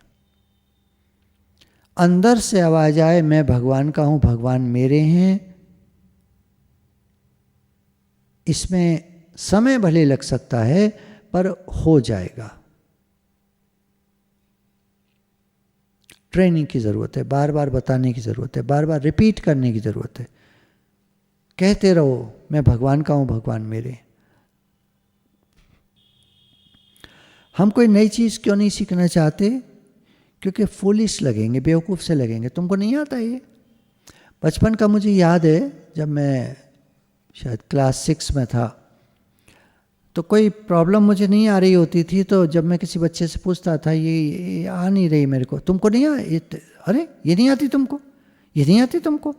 अंदर से आवाज आए, मैं भगवान का हूं, भगवान मेरे हैं। इसमें समय भले लग सकता है पर हो जाएगा। ट्रेनिंग की ज़रूरत है, बार बार बताने की ज़रूरत है, बार बार रिपीट करने की ज़रूरत है। कहते रहो, मैं भगवान का हूं, भगवान मेरे। हम कोई नई चीज़ क्यों नहीं सीखना चाहते? क्योंकि फूलिश लगेंगे, बेवकूफ़ से लगेंगे। तुमको नहीं आता ये? बचपन का मुझे याद है, जब मैं शायद क्लास 6 में था, तो कोई प्रॉब्लम मुझे नहीं आ रही होती थी, तो जब मैं किसी बच्चे से पूछता था, ये आ नहीं रही मेरे को, तुमको नहीं आ, अरे ये नहीं आती तुमको, ये नहीं आती तुमको,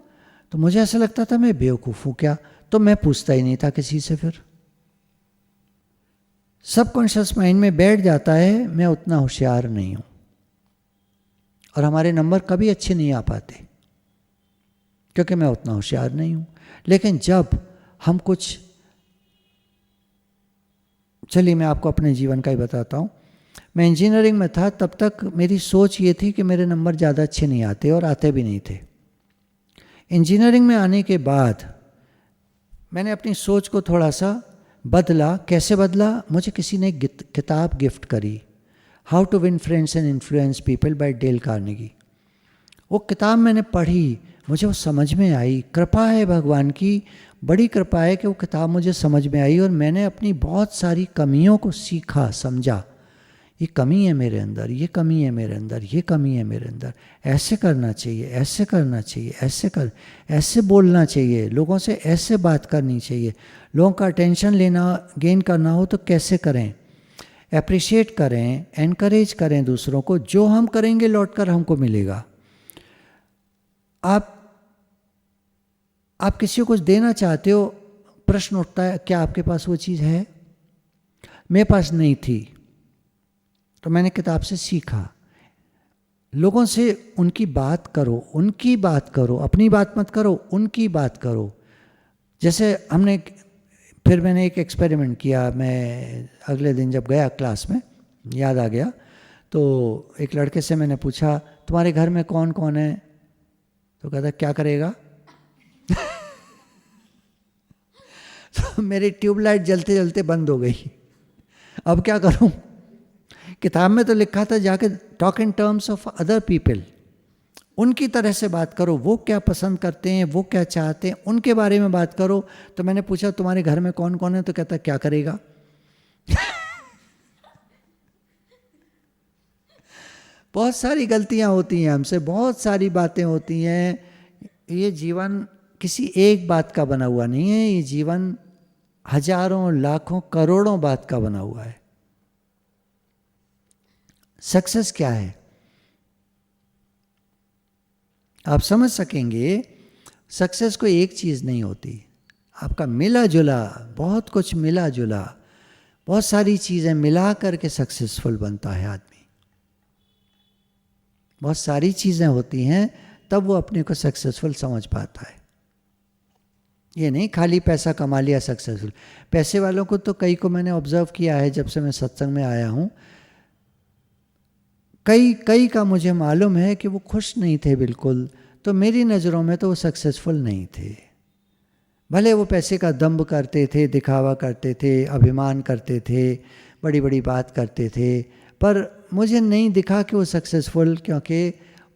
तो मुझे ऐसा लगता था मैं बेवकूफ़ हूँ क्या, तो मैं पूछता ही नहीं था किसी से। फिर सबकॉन्शियस माइंड में बैठ जाता है, मैं उतना होशियार नहीं हूँ, और हमारे नंबर कभी अच्छे नहीं आ पाते क्योंकि मैं उतना होशियार नहीं हूँ। लेकिन जब हम कुछ, चलिए मैं आपको अपने जीवन का ही बताता हूँ। मैं इंजीनियरिंग में था, तब तक मेरी सोच ये थी कि मेरे नंबर ज़्यादा अच्छे नहीं आते, और आते भी नहीं थे। इंजीनियरिंग में आने के बाद मैंने अपनी सोच को थोड़ा सा बदला। कैसे बदला? मुझे किसी ने किताब गिफ्ट करी, how to win friends and influence people by Dale Carnegie. वो किताब मैंने पढ़ी, मुझे वो समझ में आई। कृपा है भगवान की, बड़ी कृपा है कि वो किताब मुझे समझ में आई, और मैंने अपनी बहुत सारी कमियों को सीखा, समझा। ये कमी है मेरे अंदर, ये कमी है मेरे अंदर, ये कमी है मेरे अंदर, ऐसे करना चाहिए, ऐसे करना चाहिए, ऐसे बोलना चाहिए, लोगों से ऐसे बात करनी चाहिए, लोगों का अटेंशन लेना, गेन करना हो तो कैसे करें, अप्रिशिएट करें, एनकरेज करें दूसरों को। जो हम करेंगे लौट कर हमको मिलेगा। आप किसी को कुछ देना चाहते हो, प्रश्न उठता है, क्या आपके पास वो चीज़ है? मेरे पास नहीं थी, तो मैंने किताब से सीखा। लोगों से उनकी बात करो, उनकी बात करो, अपनी बात मत करो, उनकी बात करो। जैसे फिर मैंने एक एक्सपेरिमेंट किया। मैं अगले दिन जब गया क्लास में, याद आ गया, तो एक लड़के से मैंने पूछा, तुम्हारे घर में कौन कौन है? तो कहता, क्या करेगा? तो मेरी ट्यूबलाइट जलते जलते बंद हो गई। अब क्या करूं? किताब में तो लिखा था जाके talk in terms of other people, उनकी तरह से बात करो, वो क्या पसंद करते हैं, वो क्या चाहते हैं, उनके बारे में बात करो। तो मैंने पूछा, तुम्हारे घर में कौन कौन है? तो कहता, क्या करेगा? बहुत सारी गलतियां होती हैं हमसे, बहुत सारी बातें होती हैं। ये जीवन किसी एक बात का बना हुआ नहीं है, ये जीवन हजारों, लाखों, करोड़ों बात का बना हुआ है। सक्सेस क्या है आप समझ सकेंगे। सक्सेस कोई एक चीज़ नहीं होती, आपका मिला जुला, बहुत कुछ मिला जुला, बहुत सारी चीज़ें मिला करके सक्सेसफुल बनता है आदमी। बहुत सारी चीज़ें होती हैं, तब वो अपने को सक्सेसफुल समझ पाता है। ये नहीं खाली पैसा कमा लिया सक्सेसफुल। पैसे वालों को तो कई को मैंने ऑब्जर्व किया है जब से मैं सत्संग में आया हूँ, कई का मुझे मालूम है कि वो खुश नहीं थे बिल्कुल, तो मेरी नज़रों में तो वो सक्सेसफुल नहीं थे। भले वो पैसे का दंभ करते थे, दिखावा करते थे, अभिमान करते थे, बड़ी बड़ी बात करते थे, पर मुझे नहीं दिखा कि वो सक्सेसफुल, क्योंकि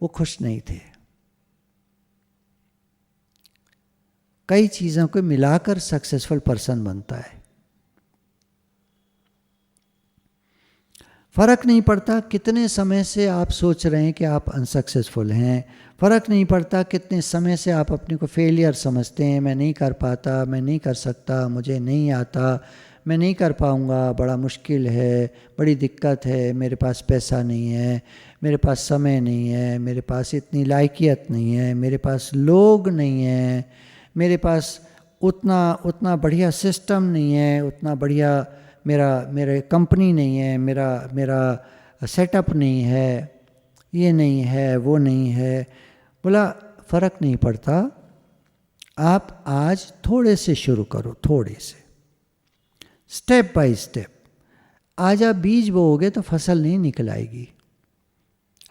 वो खुश नहीं थे। कई चीज़ों को मिलाकर सक्सेसफुल पर्सन बनता है। फ़र्क नहीं पड़ता कितने समय से आप सोच रहे हैं कि आप अनसक्सेसफुल हैं, फ़र्क नहीं पड़ता कितने समय से आप अपने को फेलियर समझते हैं, मैं नहीं कर पाता, मैं नहीं कर सकता, मुझे नहीं आता, मैं नहीं कर पाऊँगा, बड़ा मुश्किल है, बड़ी दिक्कत है, मेरे पास पैसा नहीं है, मेरे पास समय नहीं है, मेरे पास इतनी लायकियत नहीं है, मेरे पास लोग नहीं हैं, मेरे पास उतना बढ़िया सिस्टम नहीं है, उतना बढ़िया मेरे कंपनी नहीं है, मेरा सेटअप नहीं है, ये नहीं है, वो नहीं है। बोला फ़र्क नहीं पड़ता, आप आज थोड़े से शुरू करो, थोड़े से, स्टेप बाय स्टेप। आज आप बीज बोओगे तो फसल नहीं निकल आएगी।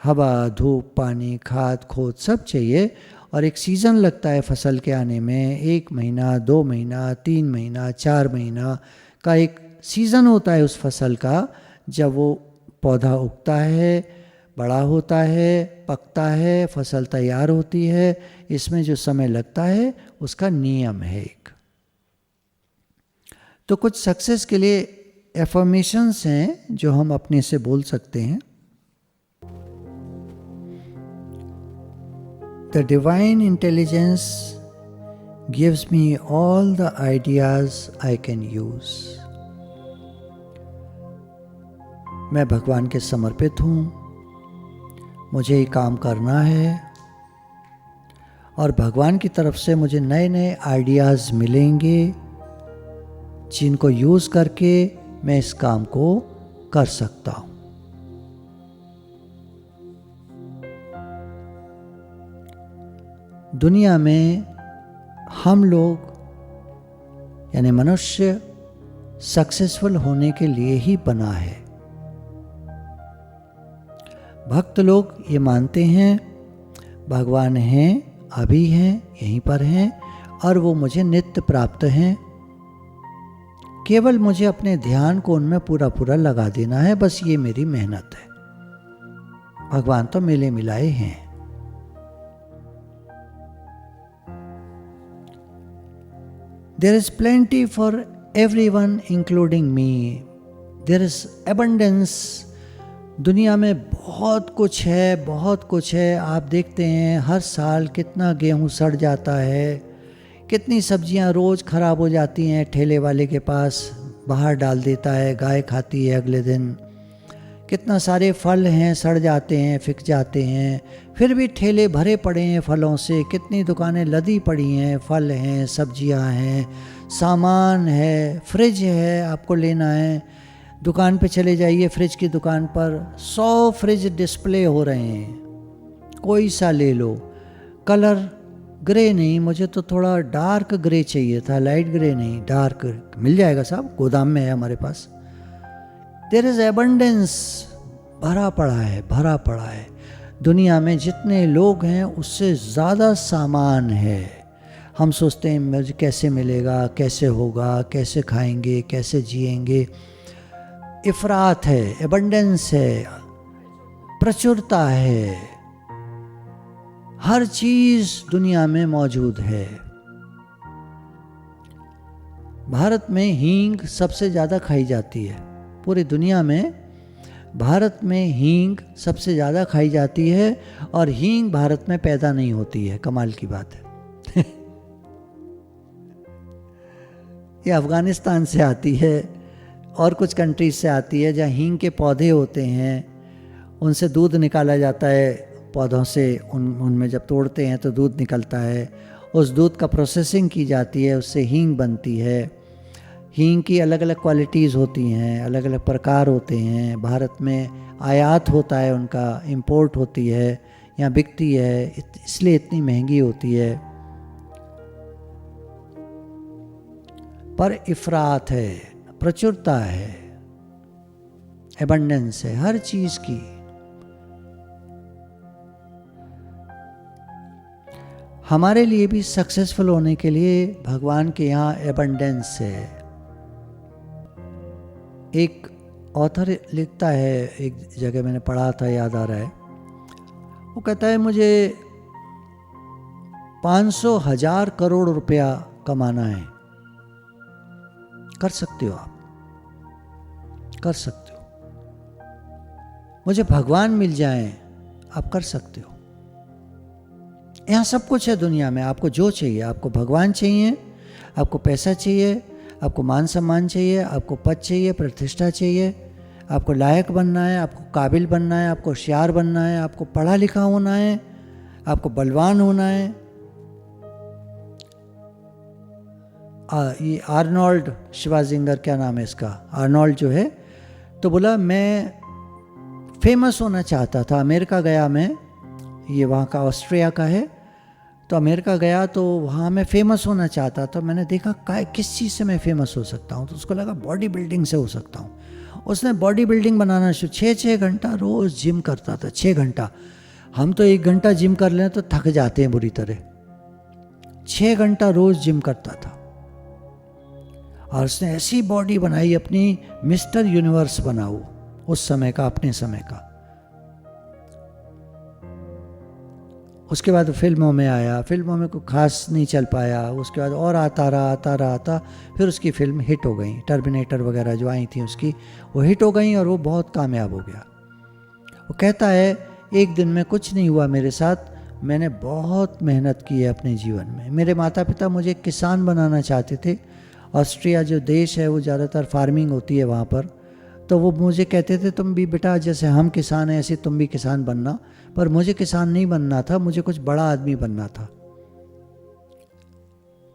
हवा, धूप, पानी, खाद खोद सब चाहिए, और एक सीज़न लगता है फसल के आने में, 1 महीना, 2 महीना, 3 महीना, 4 महीना का एक सीज़न होता है उस फसल का। जब वो पौधा उगता है, बड़ा होता है, पकता है, फसल तैयार होती है, इसमें जो समय लगता है उसका नियम है एक। तो कुछ सक्सेस के लिए एफर्मेशंस हैं जो हम अपने से बोल सकते हैं। The divine intelligence gives me all the ideas I can use. मैं भगवान के समर्पित हूँ, मुझे ये काम करना है, और भगवान की तरफ से मुझे नए नए आइडियाज़ मिलेंगे जिनको यूज़ करके मैं इस काम को कर सकता हूँ। दुनिया में हम लोग यानी मनुष्य सक्सेसफुल होने के लिए ही बना है। भक्त लोग ये मानते हैं भगवान हैं, अभी हैं, यहीं पर हैं, और वो मुझे नित्य प्राप्त हैं, केवल मुझे अपने ध्यान को उनमें पूरा पूरा लगा देना है, बस ये मेरी मेहनत है। भगवान तो मिले मिलाए हैं। There is plenty for everyone including me. There is abundance. दुनिया में बहुत कुछ है, बहुत कुछ है। आप देखते हैं हर साल कितना गेहूं सड़ जाता है, कितनी सब्जियां रोज़ ख़राब हो जाती हैं, ठेले वाले के पास बाहर डाल देता है, गाय खाती है अगले दिन। कितना सारे फल हैं, सड़ जाते हैं, फिक जाते हैं, फिर भी ठेले भरे पड़े हैं फलों से। कितनी दुकानें लदी पड़ी हैं, फल हैं, सब्जियां हैं, सामान है, फ्रिज है, आपको लेना है, दुकान पे चले जाइए, फ्रिज की दुकान पर 100 फ्रिज डिस्प्ले हो रहे हैं, कोई सा ले लो। कलर ग्रे नहीं, मुझे तो थोड़ा डार्क ग्रे चाहिए था, लाइट ग्रे नहीं, डार्क मिल जाएगा साहब, गोदाम में है हमारे पास। देयर इज एबंडेंस, भरा पड़ा है, भरा पड़ा है। दुनिया में जितने लोग हैं उससे ज़्यादा सामान है। हम सोचते हैं मुझे कैसे मिलेगा, कैसे होगा, कैसे खाएंगे, कैसे जिएंगे। इफरात है, एबंडेंस है, प्रचुरता है, हर चीज़ दुनिया में मौजूद है। भारत में हींग सबसे ज़्यादा खाई जाती है पूरी दुनिया में। भारत में हींग सबसे ज़्यादा खाई जाती है, और हींग भारत में पैदा नहीं होती है। कमाल की बात है। ये अफ़गानिस्तान से आती है और कुछ कंट्रीज से आती है जहाँ हींग के पौधे होते हैं, उनसे दूध निकाला जाता है पौधों से। उनमें जब तोड़ते हैं तो दूध निकलता है, उस दूध का प्रोसेसिंग की जाती है, उससे हींग बनती है। हींग की अलग अलग क्वालिटीज़ होती हैं, अलग अलग प्रकार होते हैं। भारत में आयात होता है उनका, इंपोर्ट होती है, यहाँ बिकती है, इसलिए इतनी महंगी होती है। पर इफरात है, प्रचुरता है, एबंडेंस है हर चीज की। हमारे लिए भी सक्सेसफुल होने के लिए भगवान के यहाँ एबंडेंस है। एक ऑथर लिखता है, एक जगह मैंने पढ़ा था, याद आ रहा है, वो कहता है मुझे 500,000 करोड़ रुपया कमाना है। कर सकते हो आप, कर सकते हो। मुझे भगवान मिल जाए, आप कर सकते हो। यहाँ सब कुछ है दुनिया में, आपको जो चाहिए, आपको भगवान चाहिए, आपको पैसा चाहिए, आपको मान सम्मान चाहिए, आपको पद चाहिए, प्रतिष्ठा चाहिए, आपको लायक बनना है, आपको काबिल बनना है, आपको होशियार बनना है, आपको पढ़ा लिखा होना है, आपको बलवान होना है। ये आर्नोल्ड श्वार्ज़नेगर, क्या नाम है इसका, आर्नोल्ड जो है, तो बोला मैं फेमस होना चाहता था। अमेरिका गया मैं, ये वहाँ का ऑस्ट्रिया का है, तो अमेरिका गया तो वहाँ मैं फेमस होना चाहता था। मैंने देखा किस चीज़ से मैं फेमस हो सकता हूँ, तो उसको लगा बॉडी बिल्डिंग से हो सकता हूँ। उसने बॉडी बिल्डिंग बनाना शुरू, 6 घंटा रोज़ जिम करता था, 6 घंटा। हम तो 1 घंटा जिम कर लें तो थक जाते हैं बुरी तरह। 6 घंटा रोज़ जिम करता था और उसने ऐसी बॉडी बनाई, अपनी मिस्टर यूनिवर्स बना वो, उस समय का, अपने समय का। उसके बाद फिल्मों में आया, फिल्मों में कोई खास नहीं चल पाया, उसके बाद और आता रहा, फिर उसकी फिल्म हिट हो गई। टर्मिनेटर वगैरह जो आई थी उसकी, वो हिट हो गई और वो बहुत कामयाब हो गया। वो कहता है एक दिन में कुछ नहीं हुआ मेरे साथ, मैंने बहुत मेहनत की है अपने जीवन में। मेरे माता पिता मुझे किसान बनाना चाहते थे। ऑस्ट्रिया जो देश है वो ज़्यादातर फार्मिंग होती है वहाँ पर, तो वो मुझे कहते थे तुम भी बेटा जैसे हम किसान हैं ऐसे तुम भी किसान बनना। पर मुझे किसान नहीं बनना था, मुझे कुछ बड़ा आदमी बनना था।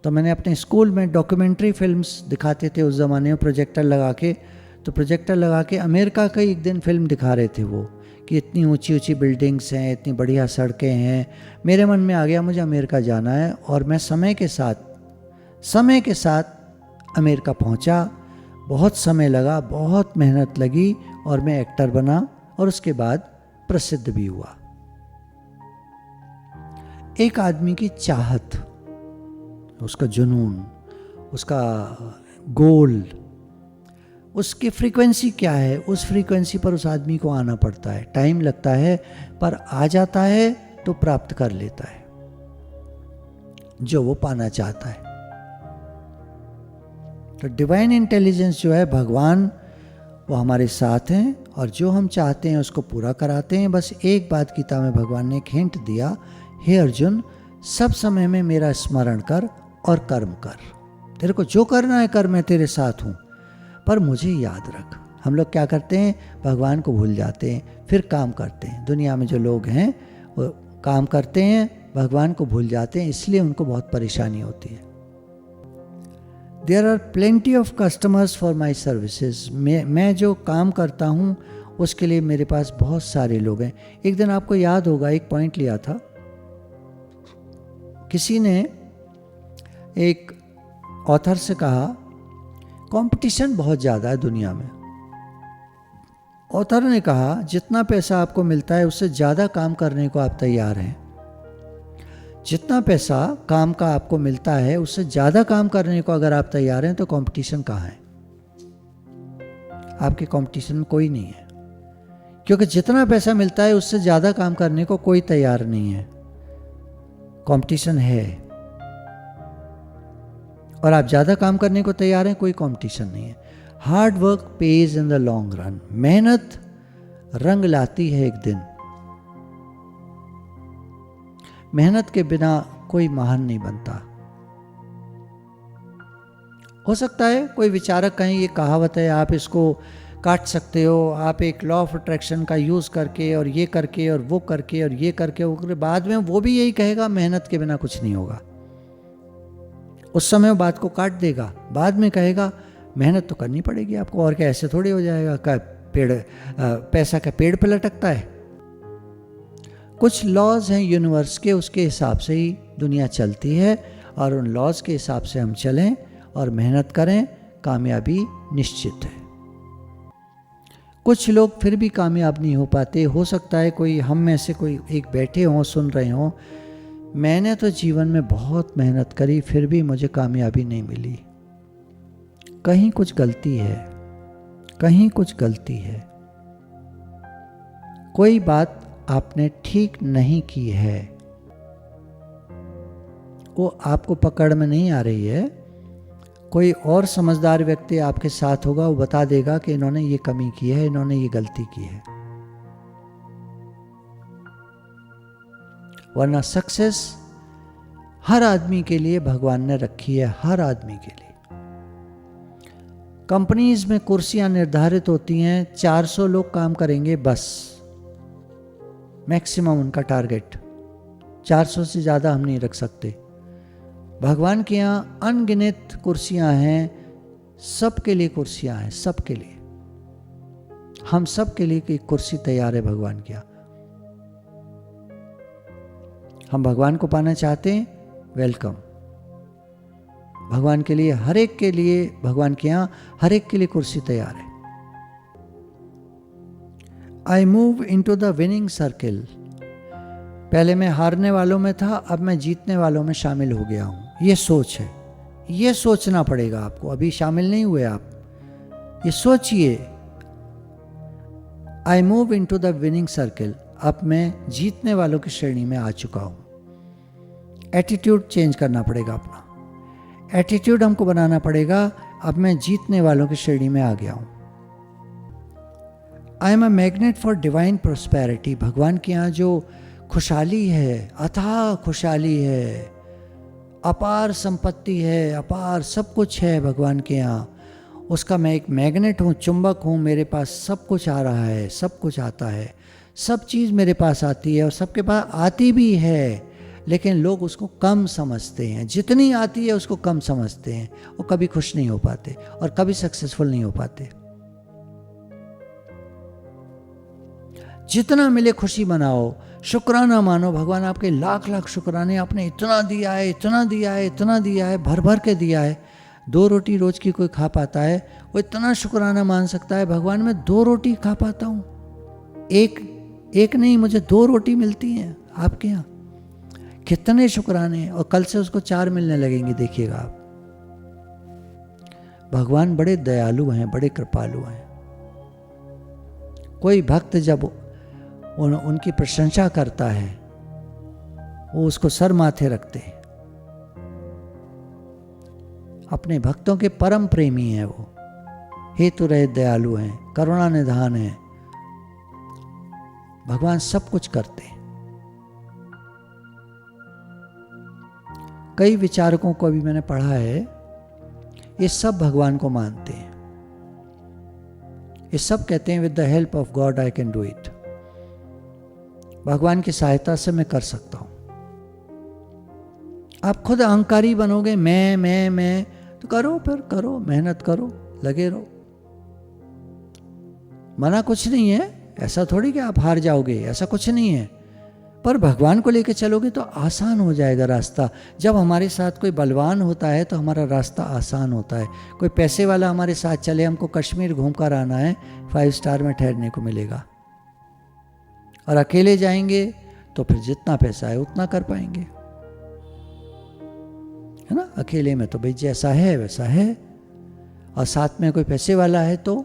तो मैंने अपने स्कूल में डॉक्यूमेंट्री फिल्म्स दिखाते थे उस ज़माने में, प्रोजेक्टर लगा के। तो प्रोजेक्टर लगा के अमेरिका का एक दिन फिल्म दिखा रहे थे वो, कि इतनी ऊंची ऊंची बिल्डिंग्स हैं, इतनी बढ़िया सड़कें हैं। मेरे मन में आ गया मुझे अमेरिका जाना है, और मैं समय के साथ अमेरिका पहुंचा। बहुत समय लगा, बहुत मेहनत लगी, और मैं एक्टर बना, और उसके बाद प्रसिद्ध भी हुआ। एक आदमी की चाहत, उसका जुनून, उसका गोल, उसकी फ्रीक्वेंसी क्या है, उस फ्रीक्वेंसी पर उस आदमी को आना पड़ता है। टाइम लगता है, पर आ जाता है तो प्राप्त कर लेता है जो वो पाना चाहता है। तो डिवाइन इंटेलिजेंस जो है, भगवान, वो हमारे साथ हैं, और जो हम चाहते हैं उसको पूरा कराते हैं। बस एक बात गीता में भगवान ने एक हिंट दिया, हे अर्जुन, सब समय में मेरा स्मरण कर और कर्म कर। तेरे को जो करना है कर, मैं तेरे साथ हूँ, पर मुझे याद रख। हम लोग क्या करते हैं, भगवान को भूल जाते हैं, फिर काम करते हैं। दुनिया में जो लोग हैं वो काम करते हैं, भगवान को भूल जाते हैं, इसलिए उनको बहुत परेशानी होती है। There are plenty of customers for my services. मैं जो काम करता हूँ उसके लिए मेरे पास बहुत सारे लोग हैं। एक दिन आपको याद होगा, एक पॉइंट लिया था, किसी ने एक ऑथर से कहा कंपटीशन बहुत ज़्यादा है दुनिया में। ऑथर ने कहा जितना पैसा आपको मिलता है उससे ज़्यादा काम करने को आप तैयार हैं। जितना पैसा काम का आपको मिलता है उससे ज़्यादा काम करने को अगर आप तैयार हैं तो कंपटीशन कहाँ है? आपके कंपटीशन में कोई नहीं है, क्योंकि जितना पैसा मिलता है उससे ज़्यादा काम करने को कोई तैयार नहीं है। कंपटीशन है, और आप ज़्यादा काम करने को तैयार हैं, कोई कंपटीशन नहीं है। Hard work page in the long run. मेहनत रंग लाती है एक दिन। मेहनत के बिना कोई महान नहीं बनता। हो सकता है कोई विचारक कहें ये कहावत है, आप इसको काट सकते हो, आप एक लॉ ऑफ अट्रैक्शन का यूज़ करके और ये करके और वो करके और ये करके, वो बाद में वो भी यही कहेगा मेहनत के बिना कुछ नहीं होगा। उस समय वो बात को काट देगा, बाद में कहेगा मेहनत तो करनी पड़ेगी आपको, और क्या ऐसे थोड़ी हो जाएगा, क्या पैसा क्या पेड़ पे लटकता है? कुछ लॉज हैं यूनिवर्स के, उसके हिसाब से ही दुनिया चलती है, और उन लॉज के हिसाब से हम चलें और मेहनत करें, कामयाबी निश्चित है। कुछ लोग फिर भी कामयाब नहीं हो पाते। हो सकता है कोई हम में से कोई एक बैठे हों, सुन रहे हों, मैंने तो जीवन में बहुत मेहनत करी फिर भी मुझे कामयाबी नहीं मिली। कहीं कुछ गलती है, कहीं कुछ गलती है, कोई बात आपने ठीक नहीं की है। वो आपको पकड़ में नहीं आ रही है। कोई और समझदार व्यक्ति आपके साथ होगा, वो बता देगा कि इन्होंने ये कमी की है, इन्होंने ये गलती की है। वरना सक्सेस हर आदमी के लिए भगवान ने रखी है, हर आदमी के लिए। कंपनीज में कुर्सियां निर्धारित होती हैं, 400 लोग काम करेंगे बस, मैक्सिमम उनका टारगेट। 400 से ज़्यादा हम नहीं रख सकते। भगवान के यहाँ अनगिनत कुर्सियां हैं, सबके लिए कुर्सियां हैं, सबके लिए। हम सबके लिए एक कुर्सी तैयार है भगवान के यहाँ। हम भगवान को पाना चाहते हैं, वेलकम। भगवान के लिए, हर एक के लिए, भगवान के यहाँ हर एक के लिए कुर्सी तैयार है। I move into the winning circle. पहले मैं हारने वालों में था, अब मैं जीतने वालों में शामिल हो गया हूं। ये सोच है, ये सोचना पड़ेगा आपको। अभी शामिल नहीं हुए आप, ये सोचिए। I move into the winning circle. अब मैं जीतने वालों की श्रेणी में आ चुका हूं। एटीट्यूड चेंज करना पड़ेगा अपना। एटीट्यूड हमको बनाना पड़ेगा, अब मैं जीतने वालों की श्रेणी में आ गया हूं। I am a magnet for divine prosperity. भगवान के यहाँ जो खुशहाली है, अथाह खुशहाली है, अपार संपत्ति है, अपार सब कुछ है भगवान के यहाँ, उसका मैं एक मैग्नेट हूँ, चुंबक हूँ। मेरे पास सब कुछ आ रहा है, सब कुछ आता है, सब चीज़ मेरे पास आती है और सबके पास आती भी है, लेकिन लोग उसको कम समझते हैं। जितनी आती है उसको कम समझते हैं। वो कभी खुश नहीं हो पाते और कभी सक्सेसफुल नहीं हो पाते। जितना मिले खुशी मनाओ, शुक्राना मानो। भगवान आपके लाख लाख शुक्राने, आपने इतना दिया है, इतना दिया है, इतना दिया है, भर भर के दिया है। 2 रोटी रोज की कोई खा पाता है, वो इतना शुक्राना मान सकता है, भगवान मैं 2 रोटी खा पाता हूँ, एक नहीं, मुझे 2 रोटी मिलती हैं आपके यहाँ। कितने शुक्राने। और कल से उसको 4 मिलने लगेंगे, देखिएगा आप। भगवान बड़े दयालु हैं, बड़े कृपालु हैं। कोई भक्त जब उनकी प्रशंसा करता है, वो उसको सर माथे रखते हैं। अपने भक्तों के परम प्रेमी हैं वो, हेतु रहित दयालु हैं, करुणा निधान हैं। भगवान सब कुछ करते हैं। कई विचारकों को अभी मैंने पढ़ा है, ये सब भगवान को मानते हैं। ये सब कहते हैं with the help of God I can do it. भगवान की सहायता से मैं कर सकता हूं। आप खुद अहंकारी बनोगे, मैं तो करो, फिर करो, मेहनत करो, लगे रहो। मना कुछ नहीं है, ऐसा थोड़ी कि आप हार जाओगे, ऐसा कुछ नहीं है। पर भगवान को लेकर चलोगे तो आसान हो जाएगा रास्ता। जब हमारे साथ कोई बलवान होता है तो हमारा रास्ता आसान होता है। कोई पैसे वाला हमारे साथ चले, हमको कश्मीर घूम कर आना है, 5 स्टार में ठहरने को मिलेगा। और अकेले जाएंगे तो फिर जितना पैसा है उतना कर पाएंगे, है ना। अकेले में तो भाई जैसा है वैसा है, और साथ में कोई पैसे वाला है तो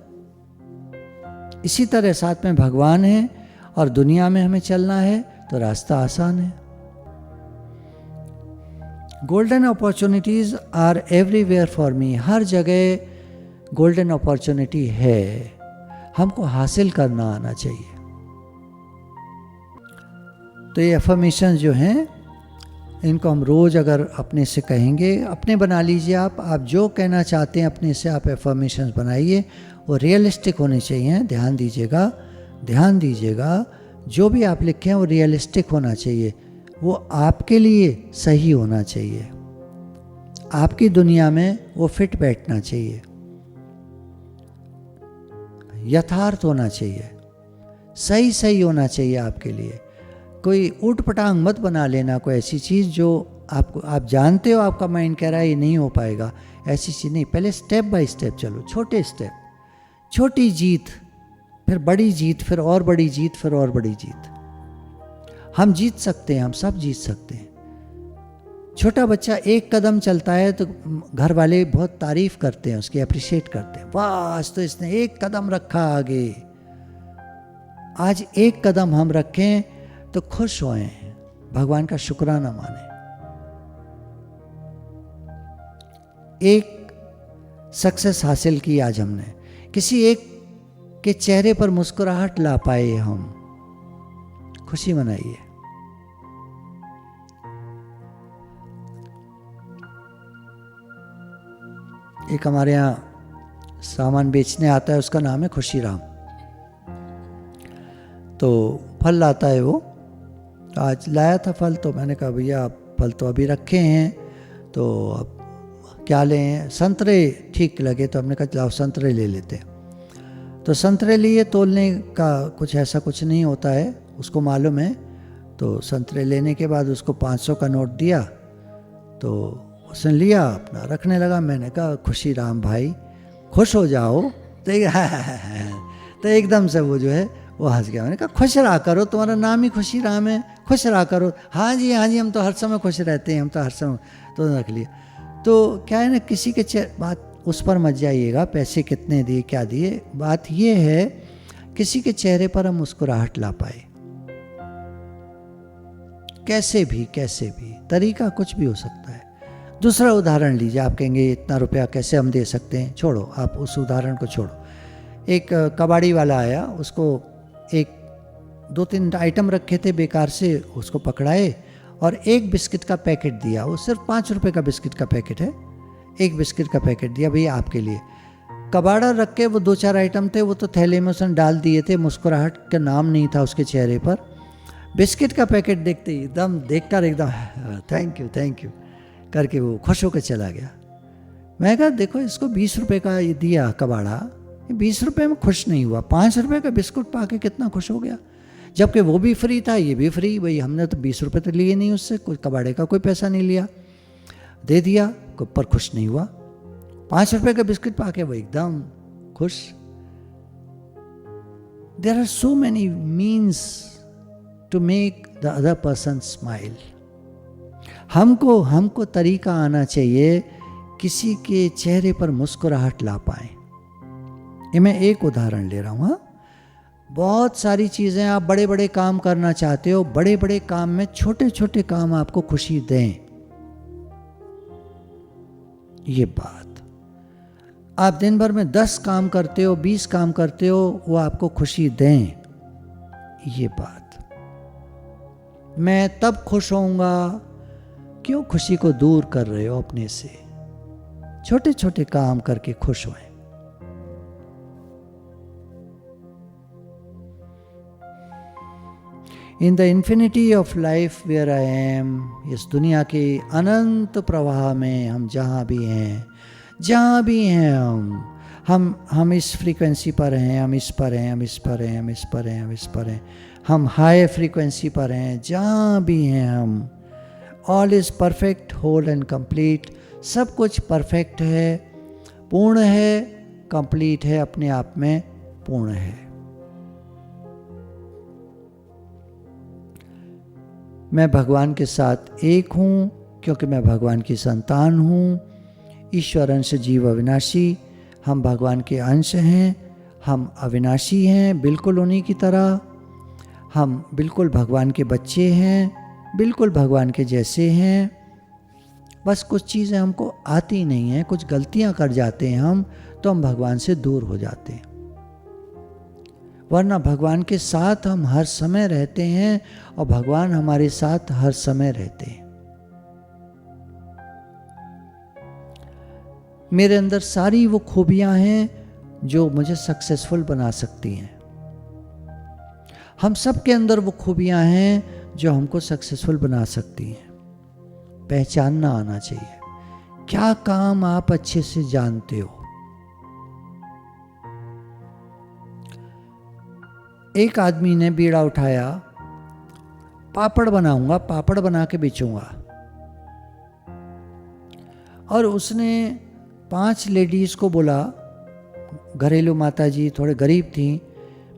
इसी तरह साथ में भगवान है और दुनिया में हमें चलना है तो रास्ता आसान है। Golden opportunities are everywhere for me. हर जगह गोल्डन अपॉर्चुनिटी है, हमको हासिल करना आना चाहिए। तो ये अफर्मेशन जो हैं, इनको हम रोज़ अगर अपने से कहेंगे, अपने बना लीजिए आप जो कहना चाहते हैं अपने से आप अफर्मेशन बनाइए। वो रियलिस्टिक होने चाहिए। ध्यान दीजिएगा, जो भी आप लिखें वो रियलिस्टिक होना चाहिए, वो आपके लिए सही होना चाहिए, आपकी दुनिया में वो फिट बैठना चाहिए, यथार्थ होना चाहिए, सही होना चाहिए आपके लिए। कोई ऊट पटांग मत बना लेना, कोई ऐसी चीज़ जो आपको, आप जानते हो आपका माइंड कह रहा है ये नहीं हो पाएगा, ऐसी चीज़ नहीं। पहले स्टेप बाय स्टेप चलो, छोटे स्टेप, छोटी जीत, फिर बड़ी जीत, फिर और बड़ी जीत, फिर और बड़ी जीत। हम जीत सकते हैं, हम सब जीत सकते हैं। छोटा बच्चा एक कदम चलता है तो घर वाले बहुत तारीफ करते हैं, उसकी अप्रिशिएट करते हैं, वाह आज तो इसने एक कदम रखा आगे। आज एक कदम हम रखें तो खुश होएं, भगवान का शुक्राना माने। एक सक्सेस हासिल की आज हमने, किसी एक के चेहरे पर मुस्कुराहट ला पाए, हम खुशी मनाइए। एक हमारे यहाँ सामान बेचने आता है, उसका नाम है खुशी राम। तो फल लाता है वो, तो आज लाया था फल, तो मैंने कहा भैया आप फल तो अभी रखे हैं, तो अब क्या लें? संतरे ठीक लगे, तो हमने कहा लाओ संतरे ले लेते हैं। तो संतरे लिए, तोलने का कुछ ऐसा कुछ नहीं होता है, उसको मालूम है। तो संतरे लेने के बाद उसको 500 का नोट दिया, तो उसने लिया, अपना रखने लगा। मैंने कहा खुशी राम भाई खुश हो जाओ, तो एकदम से वो जो है वो हंस गया। मैंने कहा खुश रहा करो, तुम्हारा नाम ही खुशी राम है, खुश रहा करो। हाँ जी हम तो हर समय खुश रहते हैं, हम तो हर समय। तो रख लिया। तो क्या है ना, किसी के बात उस पर मत जाइएगा, पैसे कितने दिए क्या दिए, बात ये है किसी के चेहरे पर हम मुस्कुराहट ला पाए, कैसे भी तरीका कुछ भी हो सकता है। दूसरा उदाहरण लीजिए, आप कहेंगे इतना रुपया कैसे हम दे सकते हैं, छोड़ो, आप उस उदाहरण को छोड़ो। एक कबाड़ी वाला आया, उसको एक 2-3 आइटम रखे थे बेकार से, उसको पकड़ाए और एक बिस्किट का पैकेट दिया। वो सिर्फ 5 रुपये का बिस्किट का पैकेट है, एक बिस्किट का पैकेट दिया, भैया आपके लिए। कबाड़ा रख के वो 2-4 आइटम थे, वो तो थैले में उसने डाल दिए थे, मुस्कुराहट का नाम नहीं था उसके चेहरे पर। बिस्किट का पैकेट देखते ही एकदम देखकर एकदम थैंक यू करके वो खुश होकर चला गया। मैं कहा देखो इसको 20 रुपये का ये दिया कबाड़ा, 20 रुपये में खुश नहीं हुआ, 5 रुपये का बिस्कुट पाके कितना खुश हो गया, जबकि वो भी फ्री था ये भी फ्री। भाई हमने तो 20 रुपये तो लिए नहीं उससे, कोई कबाड़े का कोई पैसा नहीं लिया, दे दिया, पर खुश नहीं हुआ। 5 रुपये का बिस्किट पाके वो एकदम खुश। There are so many means to make the other person smile. हमको तरीका आना चाहिए किसी के चेहरे पर मुस्कुराहट ला पाए। ये मैं एक उदाहरण ले रहा हूँ। हाँ, बहुत सारी चीज़ें, आप बड़े बड़े काम करना चाहते हो, बड़े बड़े काम में छोटे छोटे काम आपको खुशी दें। ये बात, आप दिन भर में 10 काम करते हो, 20 काम करते हो, वो आपको खुशी दें। ये बात, मैं तब खुश होऊंगा, क्यों खुशी को दूर कर रहे हो अपने से? छोटे छोटे काम करके खुश होएं। In the infinity of life where I am, इस दुनिया के अनंत प्रवाह में हम जहाँ भी हैं हम इस फ्रीक्वेंसी पर हैं, हम इस पर हैं, हम इस पर हैं, हम इस पर हैं, हम इस पर हैं, हम हाई फ्रीक्वेंसी पर हैं, जहाँ भी हैं हम। All is perfect, whole and complete. सब कुछ परफेक्ट है, पूर्ण है, कंप्लीट है, अपने आप में पूर्ण है। मैं भगवान के साथ एक हूँ, क्योंकि मैं भगवान की संतान हूँ। ईश्वर अंश जीव अविनाशी, हम भगवान के अंश हैं, हम अविनाशी हैं बिल्कुल उन्हीं की तरह। हम बिल्कुल भगवान के बच्चे हैं, बिल्कुल भगवान के जैसे हैं। बस कुछ चीज़ें हमको आती नहीं हैं, कुछ गलतियां कर जाते हैं हम, तो हम भगवान से दूर हो जाते हैं। वरना भगवान के साथ हम हर समय रहते हैं और भगवान हमारे साथ हर समय रहते हैं। मेरे अंदर सारी वो खूबियां हैं जो मुझे सक्सेसफुल बना सकती हैं। हम सब के अंदर वो खूबियां हैं जो हमको सक्सेसफुल बना सकती हैं। पहचानना आना चाहिए क्या काम आप अच्छे से जानते हो। एक आदमी ने बीड़ा उठाया, पापड़ बनाऊंगा, पापड़ बना के बेचूंगा। और उसने 5 लेडीज़ को बोला, घरेलू माता जी थोड़े गरीब थी,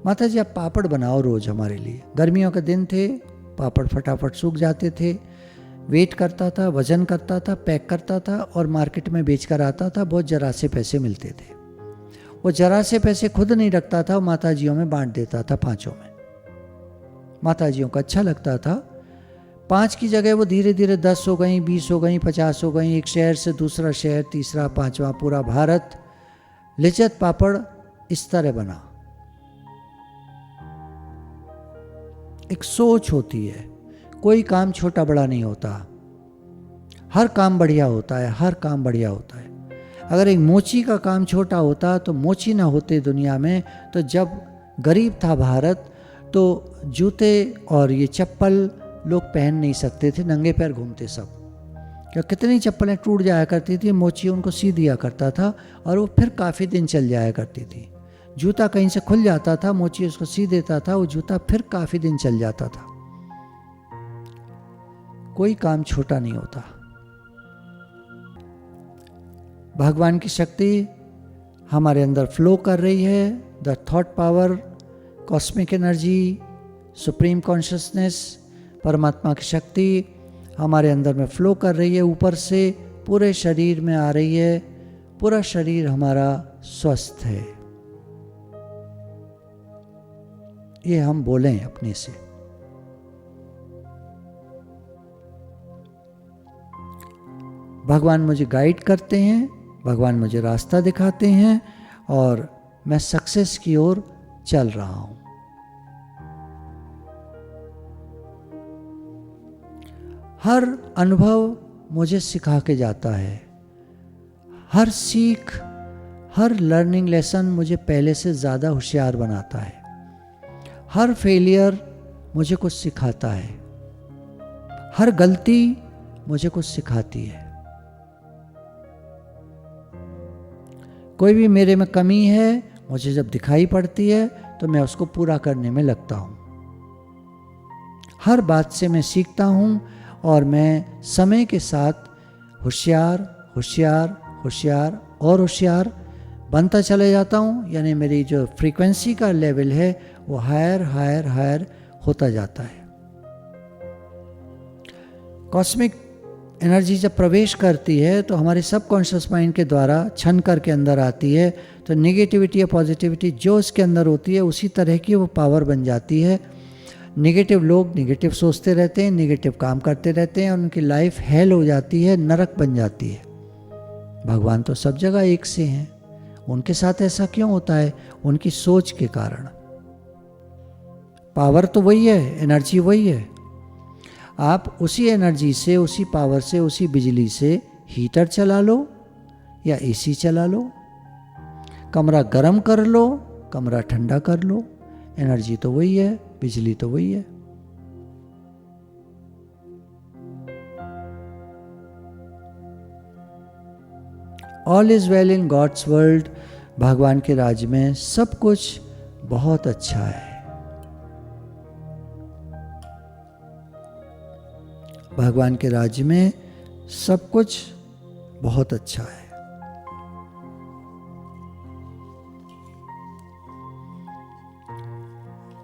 माता जी आप पापड़ बनाओ रोज़ हमारे लिए। गर्मियों के दिन थे, पापड़ फटाफट सूख जाते थे। वेट करता था, वज़न करता था, पैक करता था और मार्केट में बेच कर आता था। बहुत जरा से पैसे मिलते थे। वो जरा से पैसे खुद नहीं रखता था, माताजियों में बांट देता था, 5 में। माताजियों को अच्छा लगता था। 5 की जगह वो धीरे धीरे 10 हो गई, 20 हो गई, 50 हो गई। एक शहर से दूसरा शहर, तीसरा, 5वां, पूरा भारत। लिज्जत पापड़ इस तरह बना। एक सोच होती है, कोई काम छोटा बड़ा नहीं होता, हर काम बढ़िया होता है, हर काम बढ़िया होता है। अगर एक मोची का काम छोटा होता तो मोची ना होते दुनिया में। तो जब गरीब था भारत तो जूते और ये चप्पल लोग पहन नहीं सकते थे, नंगे पैर घूमते सब। क्या कितनी चप्पलें टूट जाया करती थी, मोची उनको सी दिया करता था और वो फिर काफ़ी दिन चल जाया करती थी। जूता कहीं से खुल जाता था, मोची उसको सी देता था, वो जूता फिर काफ़ी दिन चल जाता था। कोई काम छोटा नहीं होता। भगवान की शक्ति हमारे अंदर फ्लो कर रही है। The thought power, cosmic energy, supreme consciousness, परमात्मा की शक्ति हमारे अंदर में फ्लो कर रही है, ऊपर से पूरे शरीर में आ रही है। पूरा शरीर हमारा स्वस्थ है। ये हम बोलें अपने से। भगवान मुझे गाइड करते हैं, भगवान मुझे रास्ता दिखाते हैं और मैं सक्सेस की ओर चल रहा हूं। हर अनुभव मुझे सिखा के जाता है। हर सीख, हर लर्निंग लेसन मुझे पहले से ज़्यादा होशियार बनाता है। हर फेलियर मुझे कुछ सिखाता है। हर गलती मुझे कुछ सिखाती है। कोई भी मेरे में कमी है, मुझे जब दिखाई पड़ती है तो मैं उसको पूरा करने में लगता हूँ। हर बात से मैं सीखता हूँ और मैं समय के साथ होशियार होशियार होशियार और होशियार बनता चले जाता हूँ। यानी मेरी जो फ्रीक्वेंसी का लेवल है वो हायर हायर हायर होता जाता है। कॉस्मिक एनर्जी जब प्रवेश करती है तो हमारे सबकॉन्शियस माइंड के द्वारा छन करके अंदर आती है। तो नेगेटिविटी या पॉजिटिविटी जो उसके अंदर होती है उसी तरह की वो पावर बन जाती है। नेगेटिव लोग नेगेटिव सोचते रहते हैं, नेगेटिव काम करते रहते हैं और उनकी लाइफ हेल हो जाती है, नरक बन जाती है। भगवान तो सब जगह एक से हैं, उनके साथ ऐसा क्यों होता है? उनकी सोच के कारण। पावर तो वही है, एनर्जी वही है। आप उसी एनर्जी से, उसी पावर से, उसी बिजली से हीटर चला लो या एसी चला लो, कमरा गर्म कर लो, कमरा ठंडा कर लो, एनर्जी तो वही है, बिजली तो वही है। All is well in God's world. भगवान के राज में सब कुछ बहुत अच्छा है। भगवान के राज्य में सब कुछ बहुत अच्छा है।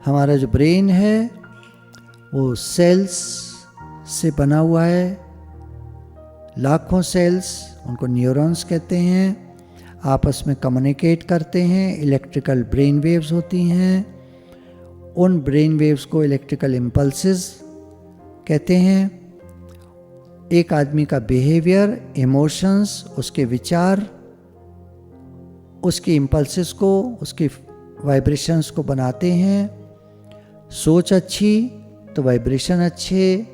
हमारा जो ब्रेन है वो सेल्स से बना हुआ है, लाखों सेल्स, उनको न्यूरॉन्स कहते हैं, आपस में कम्युनिकेट करते हैं। इलेक्ट्रिकल ब्रेन वेव्स होती हैं, उन ब्रेन वेव्स को इलेक्ट्रिकल इम्पल्सेस कहते हैं। एक आदमी का बिहेवियर, इमोशंस, उसके विचार, उसके इम्पल्सेस को, उसके वाइब्रेशंस को बनाते हैं। सोच अच्छी तो वाइब्रेशन अच्छे,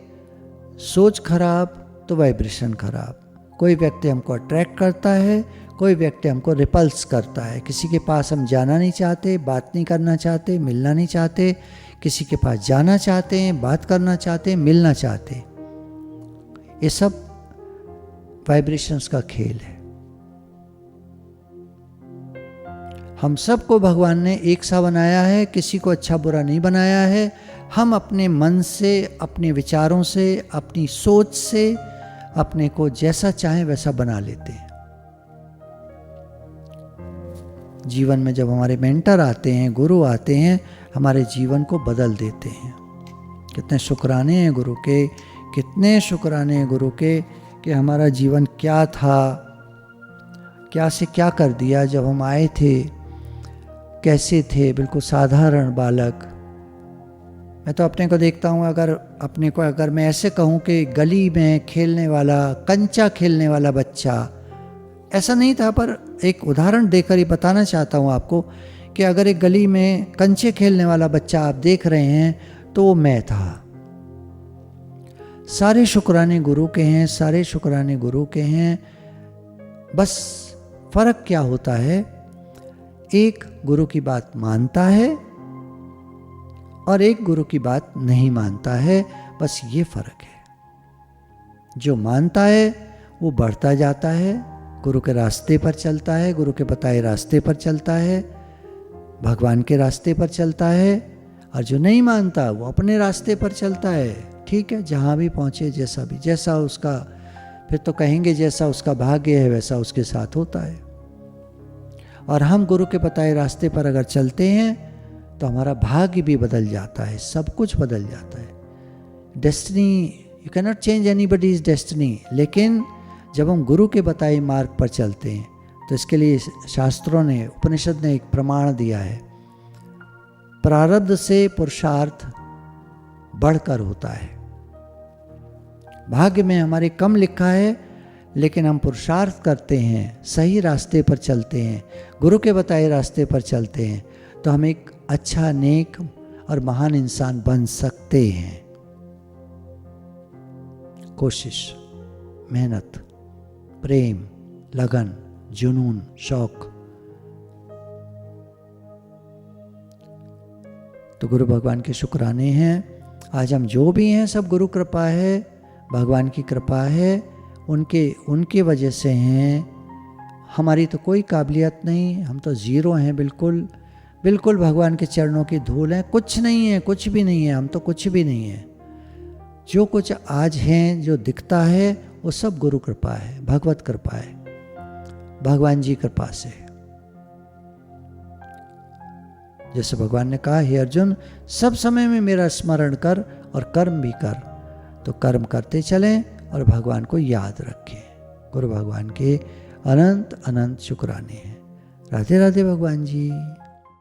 सोच खराब तो वाइब्रेशन खराब। कोई व्यक्ति हमको अट्रैक्ट करता है, कोई व्यक्ति हमको रिपल्स करता है। किसी के पास हम जाना नहीं चाहते, बात नहीं करना चाहते, मिलना नहीं चाहते। किसी के पास जाना चाहते हैं, बात करना चाहते हैं, मिलना चाहते हैं। ये सब वाइब्रेशंस का खेल है। हम सबको भगवान ने एक सा बनाया है, किसी को अच्छा बुरा नहीं बनाया है। हम अपने मन से, अपने विचारों से, अपनी सोच से अपने को जैसा चाहें वैसा बना लेते हैं। जीवन में जब हमारे मेंटर आते हैं, गुरु आते हैं, हमारे जीवन को बदल देते हैं। कितने शुक्राने हैं गुरु के, कितने शुक्राने हैं गुरु के कि हमारा जीवन क्या था, क्या से क्या कर दिया। जब हम आए थे कैसे थे, बिल्कुल साधारण बालक। मैं तो अपने को देखता हूँ, अगर मैं ऐसे कहूँ कि गली में खेलने वाला, कंचा खेलने वाला बच्चा, ऐसा नहीं था, पर एक उदाहरण देकर ही बताना चाहता हूँ आपको कि अगर एक गली में कंचे खेलने वाला बच्चा आप देख रहे हैं तो वो मैं था। सारे शुक्राने गुरु के हैं, सारे शुक्राने गुरु के हैं। बस फर्क क्या होता है, एक गुरु की बात मानता है और एक गुरु की बात नहीं मानता है, बस ये फर्क है। जो मानता है वो बढ़ता जाता है, गुरु के रास्ते पर चलता है, गुरु के बताए रास्ते पर चलता है, भगवान के रास्ते पर चलता है। और जो नहीं मानता वो अपने रास्ते पर चलता है। ठीक है, जहाँ भी पहुँचे, जैसा उसका, फिर तो कहेंगे जैसा उसका भाग्य है वैसा उसके साथ होता है। और हम गुरु के बताए रास्ते पर अगर चलते हैं तो हमारा भाग्य भी बदल जाता है, सब कुछ बदल जाता है। Destiny, you can not change anybody's destiny. लेकिन जब हम गुरु के बताए मार्ग पर चलते हैं तो इसके लिए शास्त्रों ने, उपनिषद ने एक प्रमाण दिया है। प्रारब्ध से पुरुषार्थ बढ़कर होता है। भाग्य में हमारे कम लिखा है, लेकिन हम पुरुषार्थ करते हैं, सही रास्ते पर चलते हैं, गुरु के बताए रास्ते पर चलते हैं, तो हम एक अच्छा, नेक और महान इंसान बन सकते हैं। कोशिश, मेहनत, प्रेम, लगन, जुनून, शौक। तो गुरु भगवान के शुक्राने हैं। आज हम जो भी हैं सब गुरु कृपा है, भगवान की कृपा है, उनके वजह से हैं। हमारी तो कोई काबिलियत नहीं, हम तो ज़ीरो हैं, बिल्कुल भगवान के चरणों की धूल है। कुछ नहीं है, कुछ भी नहीं है, हम तो कुछ भी नहीं है। जो कुछ आज हैं, जो दिखता है, वो सब गुरु कृपा है, भगवत कृपा है, भगवान जी कृपा से। जैसे भगवान ने कहा, हे अर्जुन, सब समय में मेरा स्मरण कर और कर्म भी कर। तो कर्म करते चलें और भगवान को याद रखें। गुरु भगवान के अनंत अनंत शुक्राने हैं। राधे राधे भगवान जी।